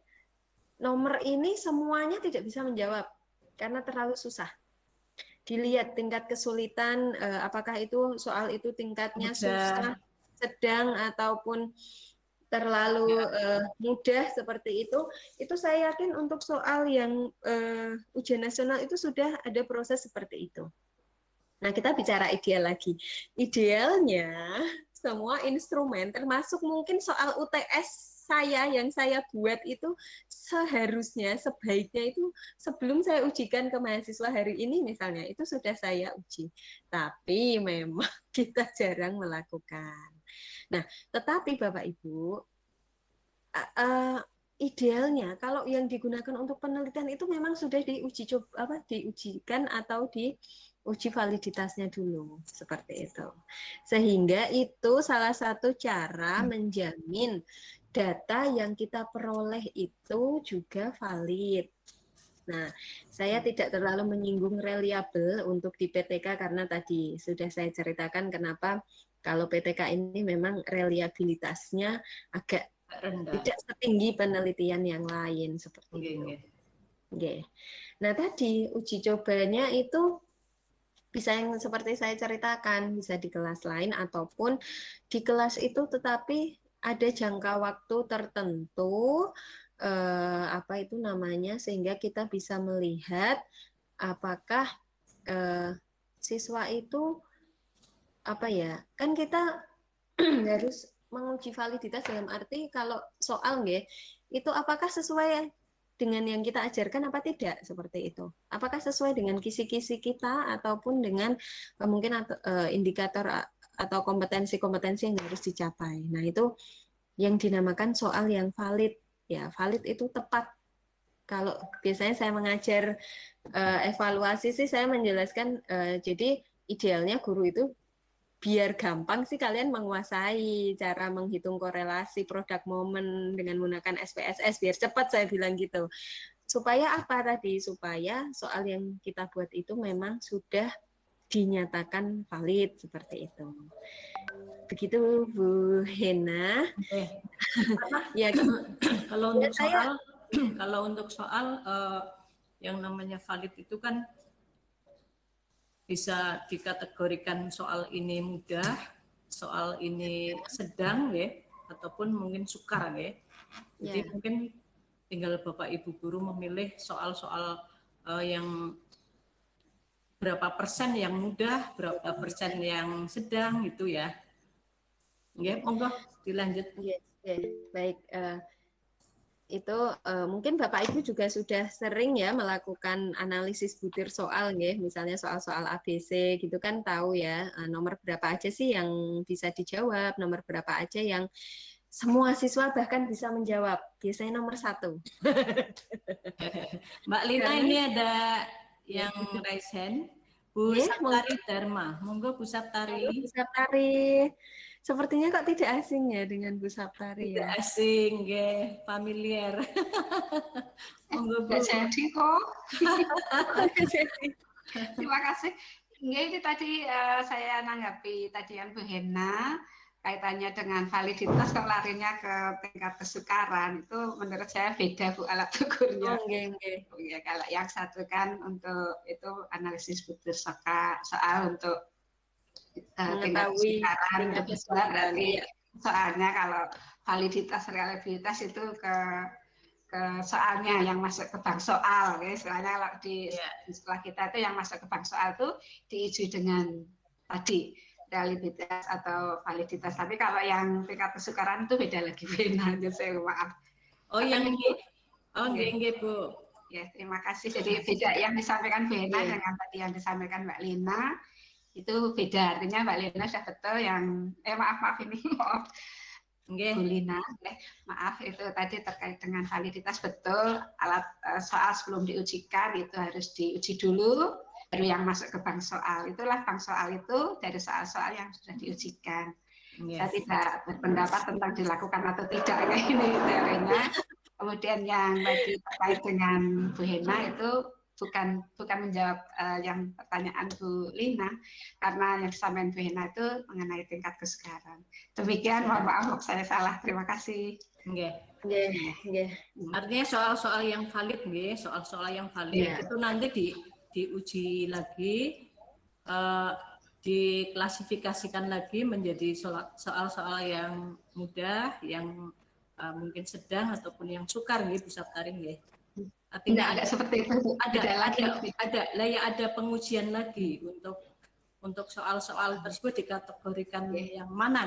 nomor ini semuanya tidak bisa menjawab karena terlalu susah. Dilihat tingkat kesulitan, apakah itu soal itu tingkatnya susah, sedang ataupun terlalu mudah seperti itu saya yakin untuk soal yang ujian nasional itu sudah ada proses seperti itu. Nah, kita bicara ideal lagi. Idealnya semua instrumen termasuk mungkin soal UTS yang saya buat itu seharusnya, sebaiknya itu sebelum saya ujikan ke mahasiswa hari ini misalnya, itu sudah saya uji. Tapi memang kita jarang melakukan. Nah, tetapi Bapak Ibu, idealnya kalau yang digunakan untuk penelitian itu memang sudah diujikan atau diuji validitasnya dulu seperti itu. Sehingga itu salah satu cara menjamin data yang kita peroleh itu juga valid. Nah, saya tidak terlalu menyinggung reliabel untuk di PTK karena tadi sudah saya ceritakan kenapa kalau PTK ini memang reliabilitasnya agak rendah. tidak setinggi penelitian yang lain seperti itu. Okay. Nah, tadi uji cobanya itu bisa yang seperti saya ceritakan, bisa di kelas lain ataupun di kelas itu tetapi ada jangka waktu tertentu apa itu namanya sehingga kita bisa melihat apakah siswa itu apa ya, kan kita harus menguji validitas dalam arti kalau soal nggih itu apakah sesuai dengan yang kita ajarkan apa tidak, seperti itu. Apakah sesuai dengan kisi-kisi kita ataupun dengan mungkin indikator atau kompetensi-kompetensi yang harus dicapai. Nah, itu yang dinamakan soal yang valid. Ya, valid itu tepat. Kalau biasanya saya mengajar evaluasi sih saya menjelaskan jadi idealnya guru itu biar gampang sih kalian menguasai cara menghitung korelasi produk momen dengan menggunakan SPSS, biar cepat saya bilang gitu. Supaya apa tadi? Supaya soal yang kita buat itu memang sudah dinyatakan valid seperti itu. Begitu Bu Hena. Ya, kalau untuk soal kalau untuk soal yang namanya valid itu kan bisa dikategorikan soal ini mudah, soal ini sedang ya, ataupun mungkin sukar ya. Jadi mungkin tinggal Bapak Ibu guru memilih soal-soal yang berapa persen yang mudah, berapa persen yang sedang gitu ya. Ya, monggo dilanjut. Baik. Itu mungkin Bapak Ibu juga sudah sering ya melakukan analisis butir soal ya, misalnya soal-soal ABC gitu kan tahu ya nomor berapa aja sih yang bisa dijawab, nomor berapa aja yang semua siswa bahkan bisa menjawab, biasanya nomor 1. Mbak Lina karena, ini ada yang raise hand, Bu Saptari Dharma, monggo Bu Saptari. Bu Saptari. Sepertinya kok tidak asing ya dengan Bu Saptari ya? Tidak ya? asing, familiar. Monggo Bu. Jadi kok. Terima kasih. Ini tadi saya nanggapi tadi yang Bu Hena kaitannya dengan validitas kalau larinya ke tingkat kesukaran itu menurut saya beda Bu alat ukurnya. Ya, kalau yang satu kan untuk itu analisis butir soal untuk tingkat kesukaran itu bisa berarti soalnya kalau validitas reliabilitas itu ke soalnya yang masuk ke bank soal, ya. Soalnya kalau di sekolah kita itu yang masuk ke bank soal itu diuji dengan tadi reliabilitas atau validitas. Tapi kalau yang tingkat kesukaran itu beda lagi, jadi saya maaf. Oh yang ini, enggak Bu. Ya terima kasih. Jadi beda yang disampaikan Bu Hena dengan tadi yang disampaikan Mbak Lina. Itu beda, artinya Mbak Lina sudah betul yang maaf ini maaf Bu Lina, maaf itu tadi terkait dengan validitas betul alat soal sebelum diujikan itu harus diuji dulu baru yang masuk ke bank soal, itulah bank soal itu dari soal-soal yang sudah diujikan. Saya tidak berpendapat tentang dilakukan atau tidak kayak ini teorinya. Kemudian yang tadi terkait dengan Bu Hena itu bukan menjawab yang pertanyaan Bu Lina karena yang disampaikan Bu Hena itu mengenai tingkat kesukaran. Demikian, mohon maaf saya salah. Terima kasih. Artinya soal-soal yang valid, soal-soal yang valid itu nanti diuji lagi, diklasifikasikan lagi menjadi soal-soal yang mudah, yang mungkin sedang ataupun yang sukar, Bu Saptari. Artinya ada seperti itu. Ada pengujian lagi untuk soal-soal tersebut dikategorikan yang mana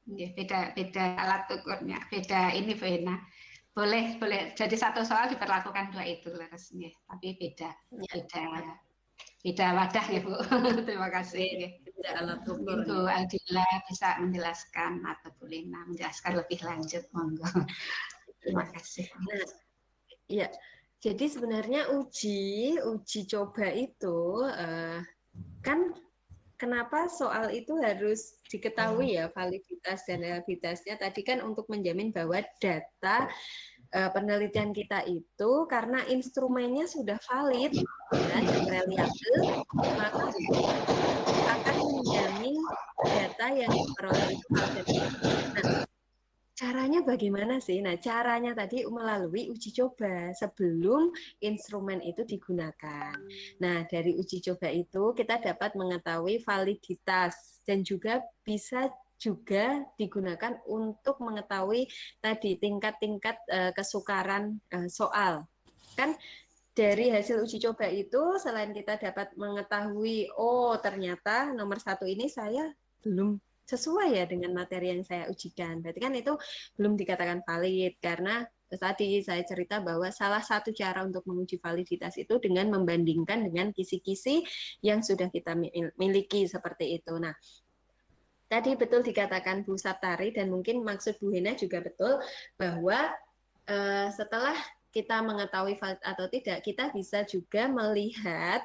beda alat ukurnya, beda ini Bu Hena. Boleh jadi satu soal diperlakukan 2 itu harusnya, tapi beda wadah ya Bu. Terima kasih. Beda alat ukur. Bu Aldila bisa menjelaskan atau Bu Lina menjelaskan lebih lanjut, monggo. Terima kasih. Ya, jadi sebenarnya uji coba itu kan kenapa soal itu harus diketahui ya validitas dan reliabilitasnya tadi kan untuk menjamin bahwa data penelitian kita itu karena instrumennya sudah valid ya, dan reliable, maka akan menjamin data yang diperoleh itu valid. Nah, caranya bagaimana sih? Nah, caranya tadi melalui uji coba sebelum instrumen itu digunakan. Nah, dari uji coba itu kita dapat mengetahui validitas dan juga bisa juga digunakan untuk mengetahui tadi tingkat-tingkat kesukaran soal. Kan dari hasil uji coba itu selain kita dapat mengetahui, oh ternyata nomor 1 ini saya belum sesuai ya dengan materi yang saya ujikan. Berarti kan itu belum dikatakan valid karena tadi saya cerita bahwa salah satu cara untuk menguji validitas itu dengan membandingkan dengan kisi-kisi yang sudah kita miliki seperti itu. Nah, tadi betul dikatakan Bu Saptari dan mungkin maksud Bu Hena juga betul bahwa setelah kita mengetahui valid atau tidak, kita bisa juga melihat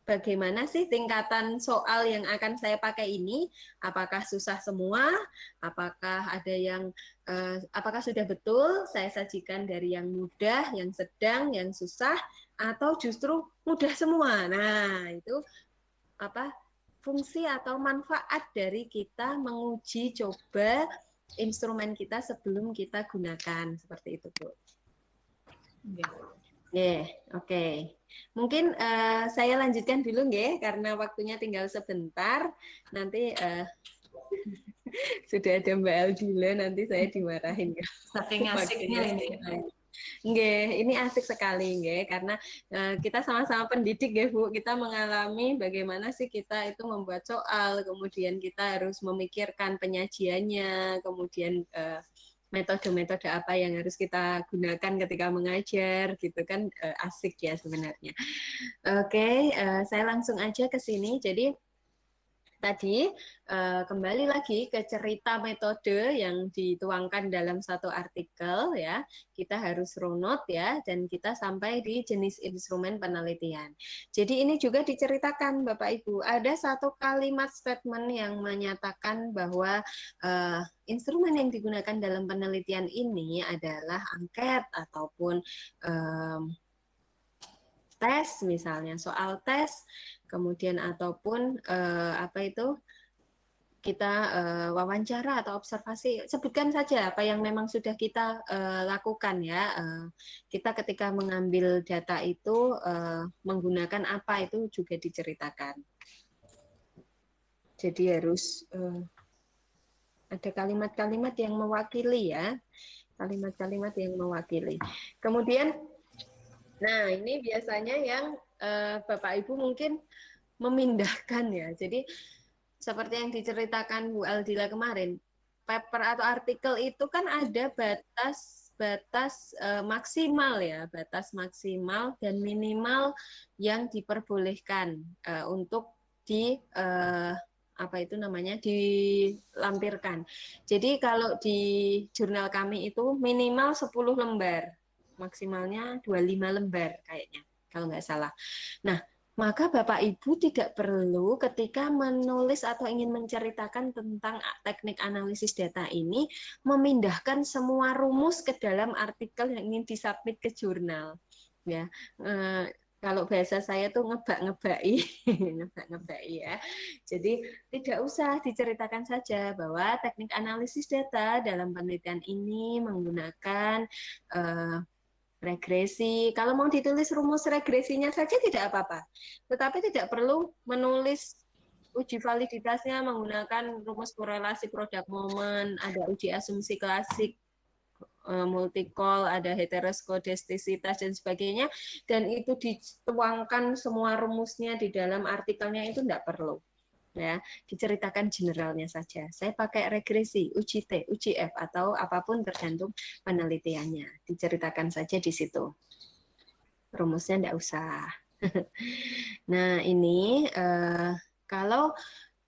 bagaimana sih tingkatan soal yang akan saya pakai ini, apakah susah semua, apakah ada yang, apakah sudah betul saya sajikan dari yang mudah, yang sedang, yang susah, atau justru mudah semua. Nah, itu apa fungsi atau manfaat dari kita menguji coba instrumen kita sebelum kita gunakan, seperti itu, Bu. Oke. Mungkin saya lanjutkan dulu nggih karena waktunya tinggal sebentar. Nanti sudah ada Mbak Aldila, nanti saya dimarahin. Saking asiknya ini. Nggih, ini asik sekali nggih karena kita sama-sama pendidik nggih Bu. Kita mengalami bagaimana sih kita itu membuat soal, kemudian kita harus memikirkan penyajiannya, kemudian metode-metode apa yang harus kita gunakan ketika mengajar gitu kan, asik ya sebenarnya. Oke, saya langsung aja ke sini. Jadi tadi kembali lagi ke cerita metode yang dituangkan dalam satu artikel ya, kita harus runut ya, dan kita sampai di jenis instrumen penelitian. Jadi ini juga diceritakan Bapak Ibu, ada satu kalimat statement yang menyatakan bahwa instrumen yang digunakan dalam penelitian ini adalah angket ataupun tes, misalnya soal tes, kemudian ataupun apa itu kita wawancara atau observasi, sebutkan saja apa yang memang sudah kita lakukan ya. Kita ketika mengambil data itu menggunakan apa itu juga diceritakan. Jadi harus ada kalimat-kalimat yang mewakili ya, kalimat-kalimat yang mewakili. Kemudian, nah ini biasanya yang Bapak Ibu mungkin memindahkan ya. Jadi seperti yang diceritakan Bu Aldila kemarin, paper atau artikel itu kan ada batas maksimal ya, batas maksimal dan minimal yang diperbolehkan untuk apa itu namanya dilampirkan. Jadi kalau di jurnal kami itu minimal 10 lembar, maksimalnya 25 lembar kayaknya kalau nggak salah. Nah, maka Bapak Ibu tidak perlu ketika menulis atau ingin menceritakan tentang teknik analisis data ini memindahkan semua rumus ke dalam artikel yang ingin disubmit ke jurnal. Ya, kalau bahasa saya tuh ngebak-ngebai, ngebak-ngebai ya. Jadi tidak usah diceritakan saja bahwa teknik analisis data dalam penelitian ini menggunakan regresi. Kalau mau ditulis rumus regresinya saja tidak apa-apa. Tetapi tidak perlu menulis uji validitasnya menggunakan rumus korelasi produk momen, ada uji asumsi klasik, multicol, ada heteroskodastisitas dan sebagainya, dan itu dituangkan semua rumusnya di dalam artikelnya, itu tidak perlu. Ya, diceritakan generalnya saja. Saya pakai regresi, uji T, uji F, atau apapun tergantung penelitiannya. Diceritakan saja di situ. Rumusnya tidak usah. Nah, ini kalau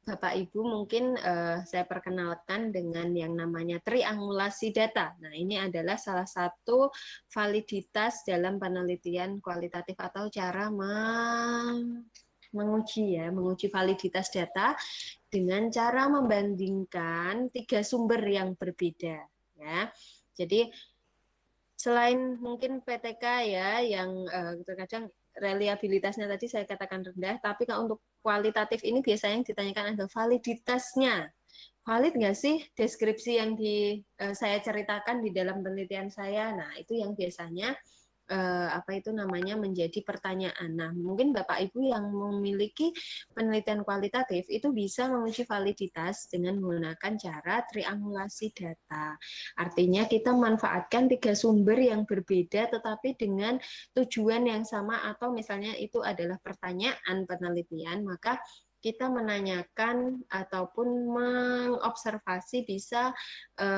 Bapak Ibu mungkin saya perkenalkan dengan yang namanya triangulasi data. Nah, ini adalah salah satu validitas dalam penelitian kualitatif atau cara menguji validitas data dengan cara membandingkan 3 sumber yang berbeda ya. Jadi selain mungkin PTK ya yang terkadang reliabilitasnya tadi saya katakan rendah, tapi kalau untuk kualitatif ini biasanya yang ditanyakan adalah validitasnya. Valid nggak sih deskripsi yang saya ceritakan di dalam penelitian saya? Nah, itu yang biasanya menjadi pertanyaan. Nah, mungkin Bapak Ibu yang memiliki penelitian kualitatif itu bisa menguji validitas dengan menggunakan cara triangulasi data. Artinya kita memanfaatkan 3 sumber yang berbeda tetapi dengan tujuan yang sama, atau misalnya itu adalah pertanyaan penelitian, maka kita menanyakan ataupun mengobservasi, bisa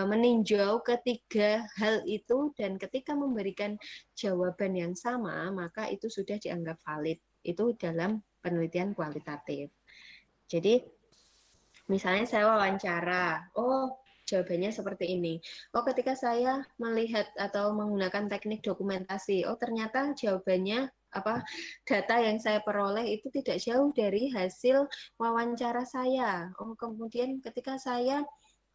meninjau ketiga hal itu, dan ketika memberikan jawaban yang sama, maka itu sudah dianggap valid. Itu dalam penelitian kualitatif. Jadi, misalnya saya wawancara, jawabannya seperti ini. Ketika saya melihat atau menggunakan teknik dokumentasi, ternyata jawabannya data yang saya peroleh itu tidak jauh dari hasil wawancara saya. Kemudian ketika saya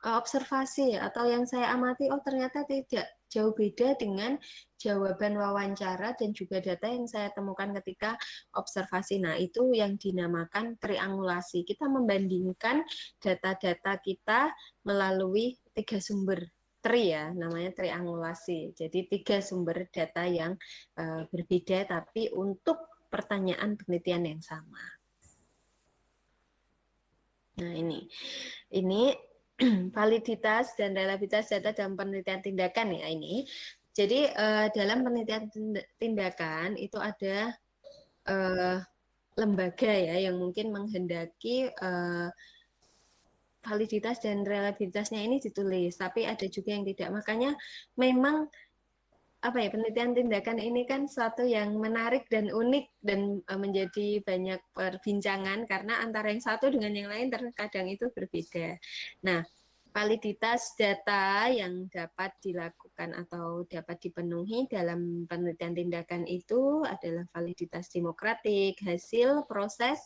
observasi atau yang saya amati, ternyata tidak jauh beda dengan jawaban wawancara dan juga data yang saya temukan ketika observasi. Nah, itu yang dinamakan triangulasi. Kita membandingkan data-data kita melalui 3 sumber. Namanya triangulasi. Jadi 3 sumber data yang berbeda tapi untuk pertanyaan penelitian yang sama. Nah, ini validitas dan reliabilitas data dalam penelitian tindakan ya ini. Jadi dalam penelitian tindakan itu ada lembaga ya yang mungkin menghendaki validitas dan reliabilitasnya ini ditulis, tapi ada juga yang tidak. Makanya memang penelitian tindakan ini kan suatu yang menarik dan unik dan menjadi banyak perbincangan karena antara yang satu dengan yang lain terkadang itu berbeda. Nah, validitas data yang dapat dilakukan atau dapat dipenuhi dalam penelitian tindakan itu adalah validitas demokratik, hasil, proses,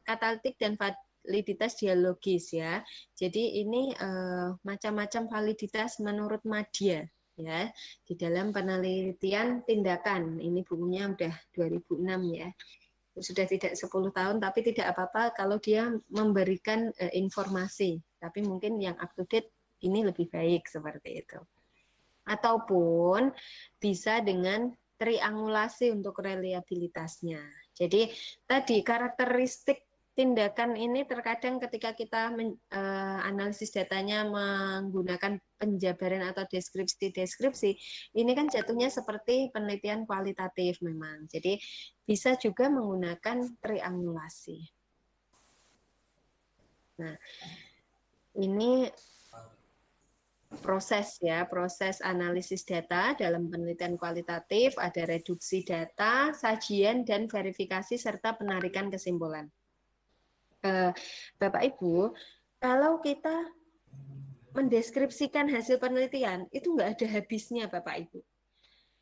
katalitik, dan validitas dialogis ya. Jadi ini macam-macam validitas menurut Madya ya di dalam penelitian tindakan. Ini bukunya udah 2006 ya. Sudah tidak 10 tahun, tapi tidak apa-apa kalau dia memberikan informasi. Tapi mungkin yang up to date ini lebih baik seperti itu. Ataupun bisa dengan triangulasi untuk reliabilitasnya. Jadi tadi karakteristik tindakan ini terkadang ketika kita analisis datanya menggunakan penjabaran atau deskripsi, ini kan jatuhnya seperti penelitian kualitatif memang. Jadi bisa juga menggunakan triangulasi. Nah, ini proses analisis data dalam penelitian kualitatif, ada reduksi data, sajian, dan verifikasi, serta penarikan kesimpulan. Bapak Ibu, kalau kita mendeskripsikan hasil penelitian, itu nggak ada habisnya Bapak Ibu.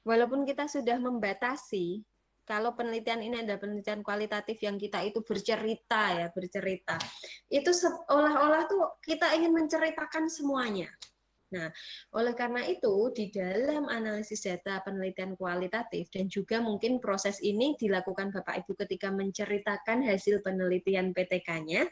Walaupun kita sudah membatasi, kalau penelitian ini adalah penelitian kualitatif yang kita itu bercerita, itu seolah-olah tuh kita ingin menceritakan semuanya. Nah, oleh karena itu, di dalam analisis data penelitian kualitatif dan juga mungkin proses ini dilakukan Bapak Ibu ketika menceritakan hasil penelitian PTK-nya.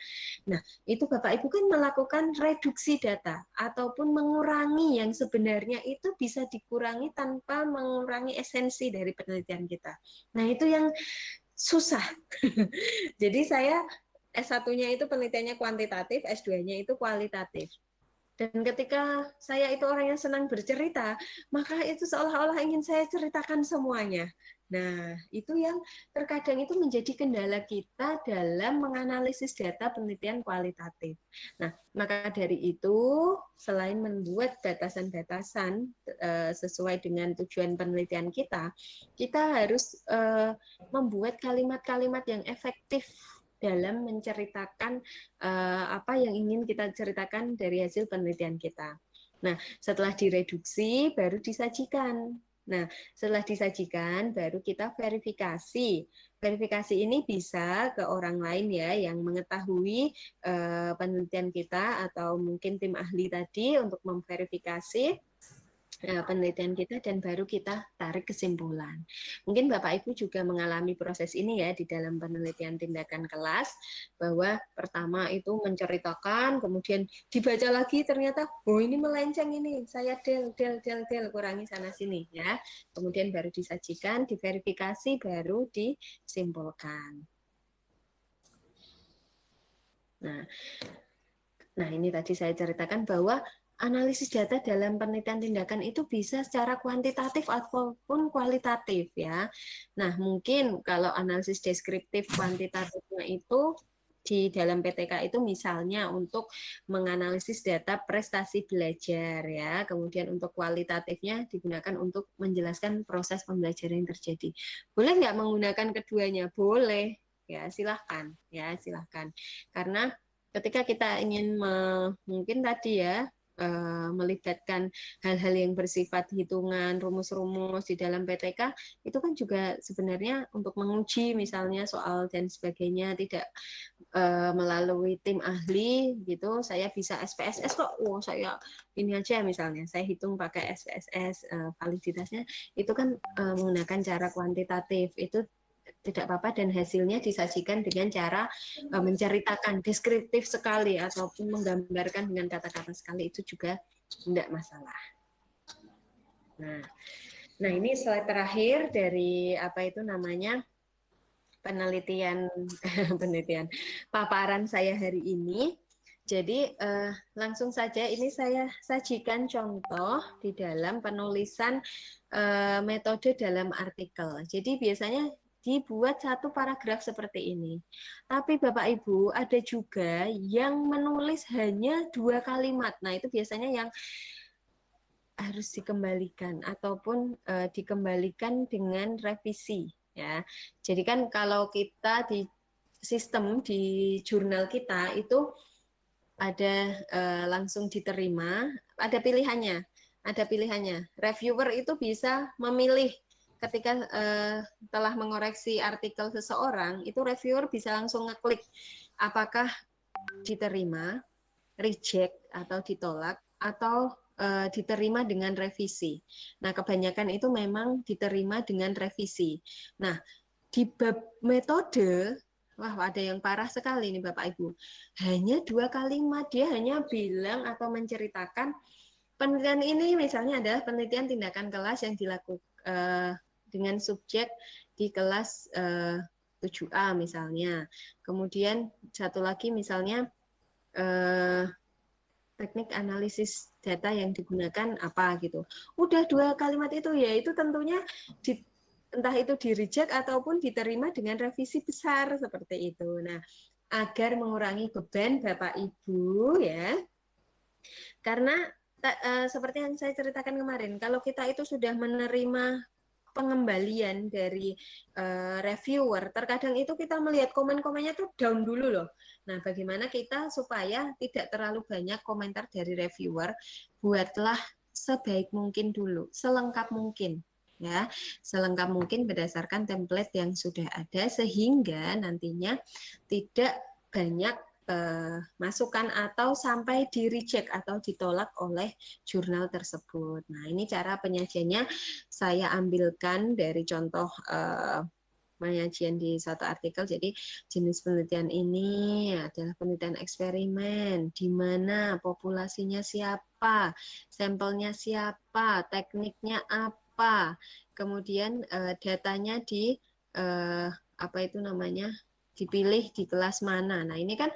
Nah, itu Bapak Ibu kan melakukan reduksi data ataupun mengurangi yang sebenarnya itu bisa dikurangi tanpa mengurangi esensi dari penelitian kita. Nah, itu yang susah. Jadi saya S1-nya itu penelitiannya kuantitatif, S2-nya itu kualitatif. Dan ketika saya itu orang yang senang bercerita, maka itu seolah-olah ingin saya ceritakan semuanya. Nah, itu yang terkadang itu menjadi kendala kita dalam menganalisis data penelitian kualitatif. Nah, maka dari itu, selain membuat batasan-batasan sesuai dengan tujuan penelitian kita harus membuat kalimat-kalimat yang efektif dalam menceritakan apa yang ingin kita ceritakan dari hasil penelitian kita. Nah, setelah direduksi, baru disajikan. Nah, setelah disajikan, baru kita verifikasi. Verifikasi ini bisa ke orang lain ya, yang mengetahui penelitian kita, atau mungkin tim ahli tadi untuk memverifikasi. penelitian kita dan baru kita tarik kesimpulan. Mungkin Bapak Ibu juga mengalami proses ini ya di dalam penelitian tindakan kelas, bahwa pertama itu menceritakan, kemudian dibaca lagi ternyata, oh ini melenceng ini, saya del, kurangi sana sini ya. Kemudian baru disajikan, diverifikasi, baru disimpulkan. Nah ini tadi saya ceritakan bahwa analisis data dalam penelitian tindakan itu bisa secara kuantitatif ataupun kualitatif ya. Nah, mungkin kalau analisis deskriptif kuantitatifnya itu di dalam PTK itu misalnya untuk menganalisis data prestasi belajar ya. Kemudian untuk kualitatifnya digunakan untuk menjelaskan proses pembelajaran yang terjadi. Boleh nggak menggunakan keduanya? Boleh. Ya, silahkan. Ya, silahkan. Karena ketika kita ingin mungkin tadi ya melibatkan hal-hal yang bersifat hitungan, rumus-rumus di dalam PTK, itu kan juga sebenarnya untuk menguji misalnya soal dan sebagainya, tidak melalui tim ahli gitu, saya bisa SPSS kok, oh saya ini aja misalnya, saya hitung pakai SPSS, validitasnya itu kan menggunakan cara kuantitatif, itu tidak apa-apa dan hasilnya disajikan dengan cara menceritakan deskriptif sekali ataupun menggambarkan dengan kata-kata sekali, itu juga tidak masalah. Nah ini slide terakhir dari apa itu namanya penelitian paparan saya hari ini. Jadi langsung saja ini saya sajikan contoh di dalam penulisan metode dalam artikel. Jadi biasanya dibuat satu paragraf seperti ini. Tapi Bapak Ibu ada juga yang menulis hanya 2 kalimat. Nah itu biasanya yang harus dikembalikan ataupun dikembalikan dengan revisi ya. Jadi kan kalau kita di sistem di jurnal kita itu ada langsung diterima, ada pilihannya. Ada pilihannya. Reviewer itu bisa memilih ketika telah mengoreksi artikel seseorang, itu reviewer bisa langsung ngeklik apakah diterima, reject atau ditolak, atau diterima dengan revisi. Nah, kebanyakan itu memang diterima dengan revisi. Nah, di bab metode, wah ada yang parah sekali nih Bapak Ibu. Hanya 2 kalimat, dia hanya bilang atau menceritakan penelitian ini misalnya adalah penelitian tindakan kelas yang dilakukan dengan subjek di kelas 7A misalnya. Kemudian satu lagi misalnya teknik analisis data yang digunakan apa gitu. Udah 2 kalimat itu ya, itu tentunya entah itu di-reject ataupun diterima dengan revisi besar seperti itu. Nah, agar mengurangi beban Bapak Ibu ya. Karena seperti yang saya ceritakan kemarin, kalau kita itu sudah menerima pengembalian dari reviewer, terkadang itu kita melihat komen-komennya tuh down dulu loh. Nah, bagaimana kita supaya tidak terlalu banyak komentar dari reviewer, buatlah sebaik mungkin dulu, selengkap mungkin. Ya, selengkap mungkin berdasarkan template yang sudah ada sehingga nantinya tidak banyak masukan atau sampai di reject atau ditolak oleh jurnal tersebut. Nah, ini cara penyajiannya saya ambilkan dari contoh penyajian di satu artikel. Jadi jenis penelitian ini adalah penelitian eksperimen, di mana populasinya siapa, sampelnya siapa, tekniknya apa, kemudian datanya di apa itu namanya, dipilih di kelas mana. Nah ini kan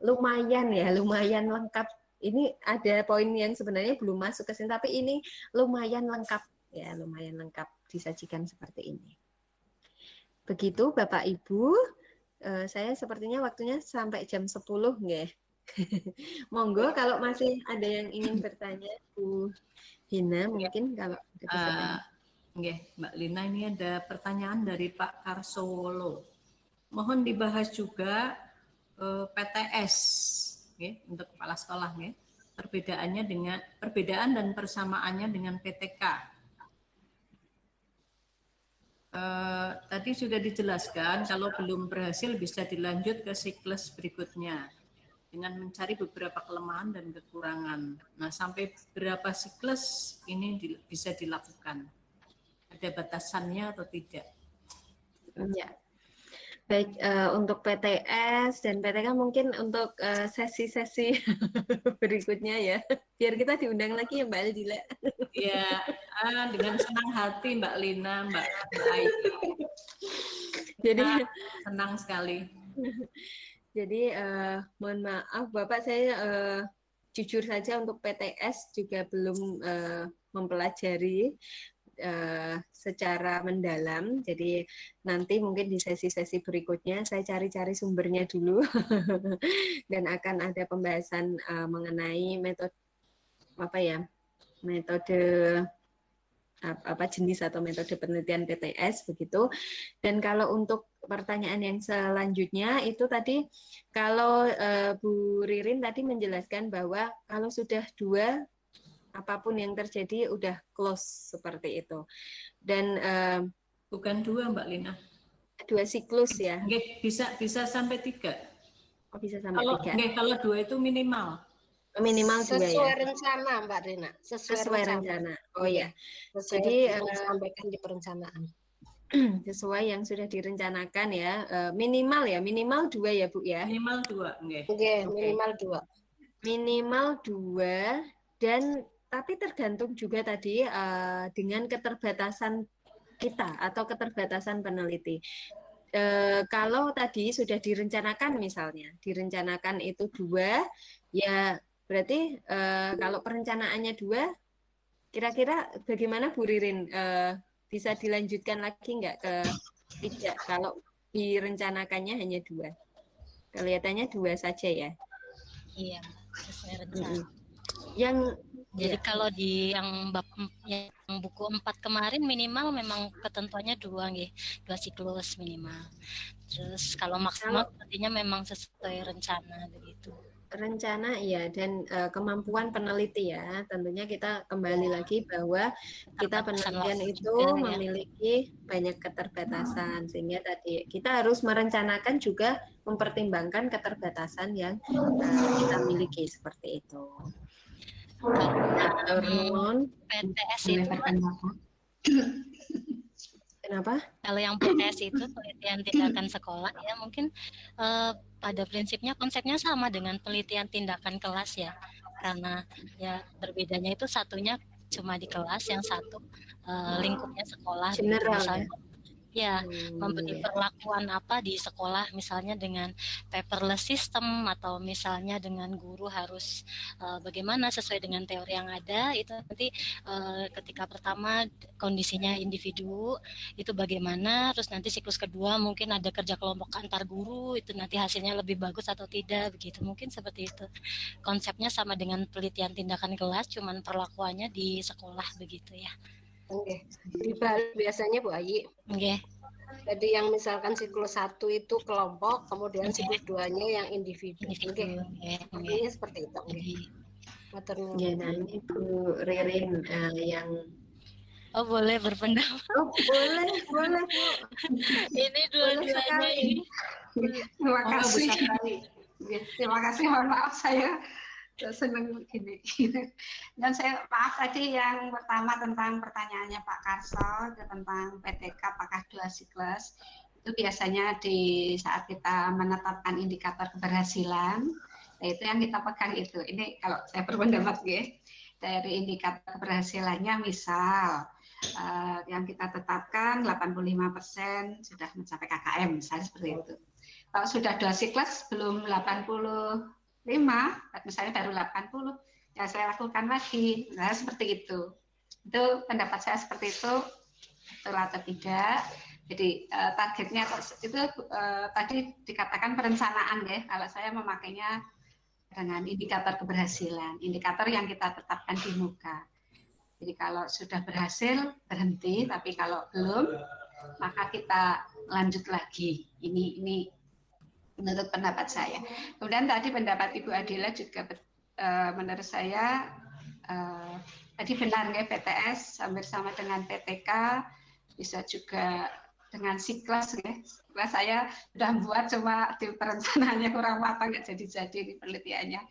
lumayan ya, lumayan lengkap. Ini ada poin yang sebenarnya belum masuk ke sini, tapi ini lumayan lengkap ya, lumayan lengkap disajikan seperti ini. Begitu Bapak Ibu, saya sepertinya waktunya sampai jam 10 nggih. Monggo kalau masih ada yang ingin bertanya, Bu Hina mungkin kalau nggih, Mbak Lina, ini ada pertanyaan dari Pak Karsowolo. Mohon dibahas juga PTS untuk kepala sekolah, perbedaan dan persamaannya dengan PTK. Tadi sudah dijelaskan, kalau belum berhasil bisa dilanjut ke siklus berikutnya. dengan mencari beberapa kelemahan dan kekurangan. Nah, sampai berapa siklus ini bisa dilakukan? Ada batasannya atau tidak? Ya. Baik, untuk PTS dan PTK mungkin untuk sesi-sesi berikutnya ya. Biar kita diundang lagi ya Mbak Aldila. Ya, dengan senang hati Mbak Lina, Mbak Ayu. Jadi senang sekali. Jadi mohon maaf Bapak, saya jujur saja untuk PTS juga belum mempelajari secara mendalam. Jadi nanti mungkin di sesi-sesi berikutnya saya cari-cari sumbernya dulu dan akan ada pembahasan mengenai metode jenis atau metode penelitian PTS begitu. Dan kalau untuk pertanyaan yang selanjutnya itu tadi kalau Bu Ririn tadi menjelaskan bahwa kalau sudah 2 apapun yang terjadi udah close seperti itu. Dan bukan 2 Mbak Lina. 2 siklus ya. Bisa sampai 3. Oh, bisa sampai 3. Kalau 2 itu minimal. Minimal 2 ya. Sesuai rencana Mbak Rina. Sesuai rencana. Oh ya. Jadi disampaikan di perencanaan. Sesuai yang sudah direncanakan ya. Minimal 2 ya Bu ya. Minimal 2. Minimal 2. Minimal 2 dan tapi tergantung juga tadi dengan keterbatasan kita atau keterbatasan peneliti. Kalau tadi sudah direncanakan misalnya, direncanakan itu 2, ya berarti kalau perencanaannya 2, kira-kira bagaimana Bu Ririn? Bisa dilanjutkan lagi nggak ke 3 kalau direncanakannya hanya 2? Kelihatannya 2 saja ya? Iya, sesuai rencana. Jadi kalau di yang buku 4 kemarin minimal memang ketentuannya 2 nggih, 2 siklus minimal. Terus kalau maksimal artinya memang sesuai rencana begitu. Rencana iya, dan kemampuan peneliti ya. Tentunya kita kembali lagi bahwa kita penelitian itu memiliki banyak keterbatasan, sehingga tadi kita harus merencanakan juga mempertimbangkan keterbatasan yang kita miliki seperti itu. PTS itu kenapa? Kalau yang PTS itu penelitian tindakan sekolah ya mungkin pada prinsipnya konsepnya sama dengan penelitian tindakan kelas ya, karena ya berbedanya itu satunya cuma di kelas, yang satu lingkupnya sekolah. General misalnya, ya memberi perlakuan apa di sekolah, misalnya dengan paperless system atau misalnya dengan guru harus bagaimana sesuai dengan teori yang ada. Itu nanti ketika pertama kondisinya individu itu bagaimana, terus nanti siklus kedua mungkin ada kerja kelompok antar guru, itu nanti hasilnya lebih bagus atau tidak begitu, mungkin seperti itu. Konsepnya sama dengan penelitian tindakan kelas, cuman perlakuannya di sekolah begitu ya. Dibalik biasanya Bu Ayi. Jadi yang misalkan siklus 1 itu kelompok, kemudian siklus 2-nya yang individu. Ini seperti itu. Ya, nah ini Bu Ririn yang boleh berpendapat. Boleh Bu. Ini dua-duanya ini. Terima kasih. Terima kasih. Mohon maaf saya senang gini. Dan saya maaf tadi yang pertama tentang pertanyaannya Pak Karso tentang PTK apakah 2 siklus. Itu biasanya di saat kita menetapkan indikator keberhasilan, itu yang kita pegang itu. Ini kalau saya berpendapat dari indikator keberhasilannya, misal yang kita tetapkan 85% sudah mencapai KKM, misalnya seperti itu. Kalau sudah 2 siklus belum 85, misalnya baru 80, ya saya lakukan lagi. Nah, seperti itu. Itu pendapat saya seperti itu, betul atau tidak. Jadi targetnya itu tadi dikatakan perencanaan ya. Kalau saya memakainya dengan indikator keberhasilan, indikator yang kita tetapkan di muka. Jadi kalau sudah berhasil berhenti, tapi kalau belum maka kita lanjut lagi. Ini menurut pendapat saya. Kemudian tadi pendapat Ibu Adela juga menurut saya tadi benar PTS hampir sama dengan PTK, bisa juga dengan siklas ya. Siklas saya sudah buat cuma di perencanaannya kurang matang, nggak jadi-jadi di penelitiannya.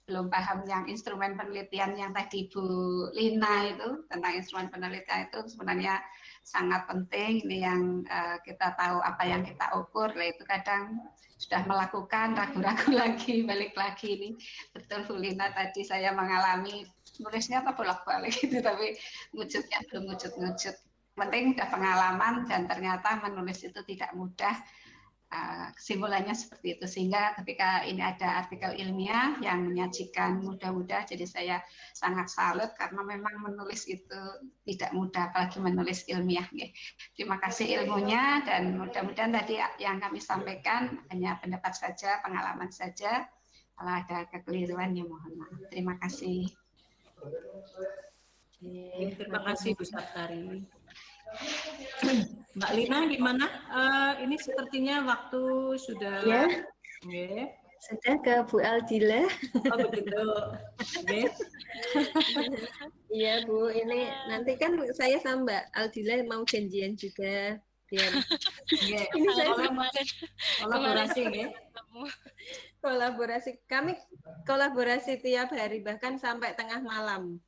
Belum paham yang instrumen penelitian yang tadi Bu Lina itu, tentang instrumen penelitian itu sebenarnya sangat penting. Ini yang kita tahu apa yang kita ukur, lah itu kadang sudah melakukan ragu-ragu lagi, balik lagi ini. Betul Bu Lina, tadi saya mengalami nulisnya apa bolak-balik gitu, tapi wujudnya belum wujud-wujud. Penting udah pengalaman dan ternyata menulis itu tidak mudah. Kesimpulannya seperti itu, sehingga ketika ini ada artikel ilmiah yang menyajikan mudah-mudah, jadi saya sangat salut karena memang menulis itu tidak mudah, apalagi menulis ilmiah. Terima kasih ilmunya, dan mudah-mudahan tadi yang kami sampaikan hanya pendapat saja, pengalaman saja. Kalau ada kekeliruan ya mohon maaf. Terima kasih. Terima kasih Bu Saptari. Mbak Lina gimana? Ini sepertinya waktu sudah. Ya. Okay. Sudah ke Bu Aldila. Oh begitu. Okay. Iya Bu, ini nanti kan saya sama Mbak Aldila mau janjian juga. Biar. Okay. Ini saya kolaborasi ya. Kolaborasi. Kami kolaborasi tiap hari bahkan sampai tengah malam.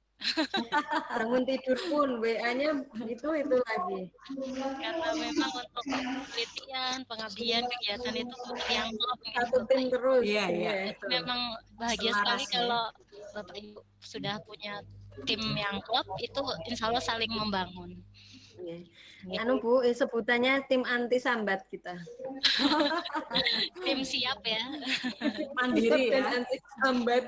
Bangun tidur pun WA-nya itu lagi. Karena memang untuk penelitian, pengabdian, kegiatan itu yang satu tim terus. Iya, iya. Memang bahagia sekali kalau Bapak Ibu sudah punya tim yang klop, itu insya Allah saling membangun. Ya. Anu Bu, sebutannya tim anti sambat kita. Tim siap ya. Mandiri ya. Tim anti sambat.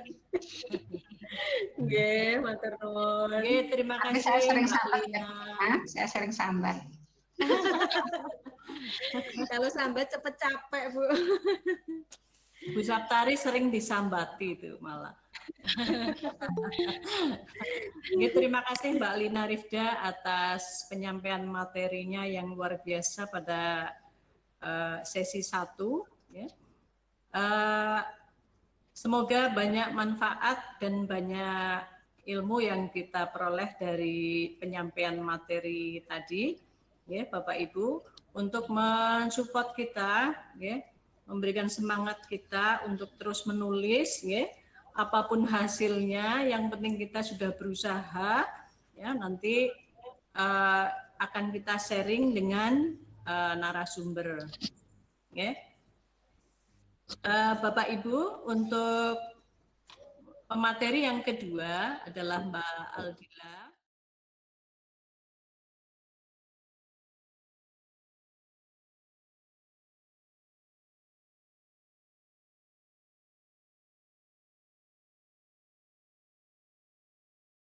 Nggih, matur nuwun. Nggih, terima kasih. Saya sering sambat. Saya sering sambat. Kalau sambat cepet capek, Bu. Bu Saptari sering disambati itu malah. Nggih, terima kasih Mbak Lina Rifda atas penyampaian materinya yang luar biasa pada sesi 1 ya. Semoga banyak manfaat dan banyak ilmu yang kita peroleh dari penyampaian materi tadi, ya Bapak Ibu, untuk mensupport kita, ya, memberikan semangat kita untuk terus menulis, ya, apapun hasilnya, yang penting kita sudah berusaha, ya, nanti akan kita sharing dengan narasumber, ya. Bapak Ibu, untuk pemateri yang kedua adalah Mbak Aldila.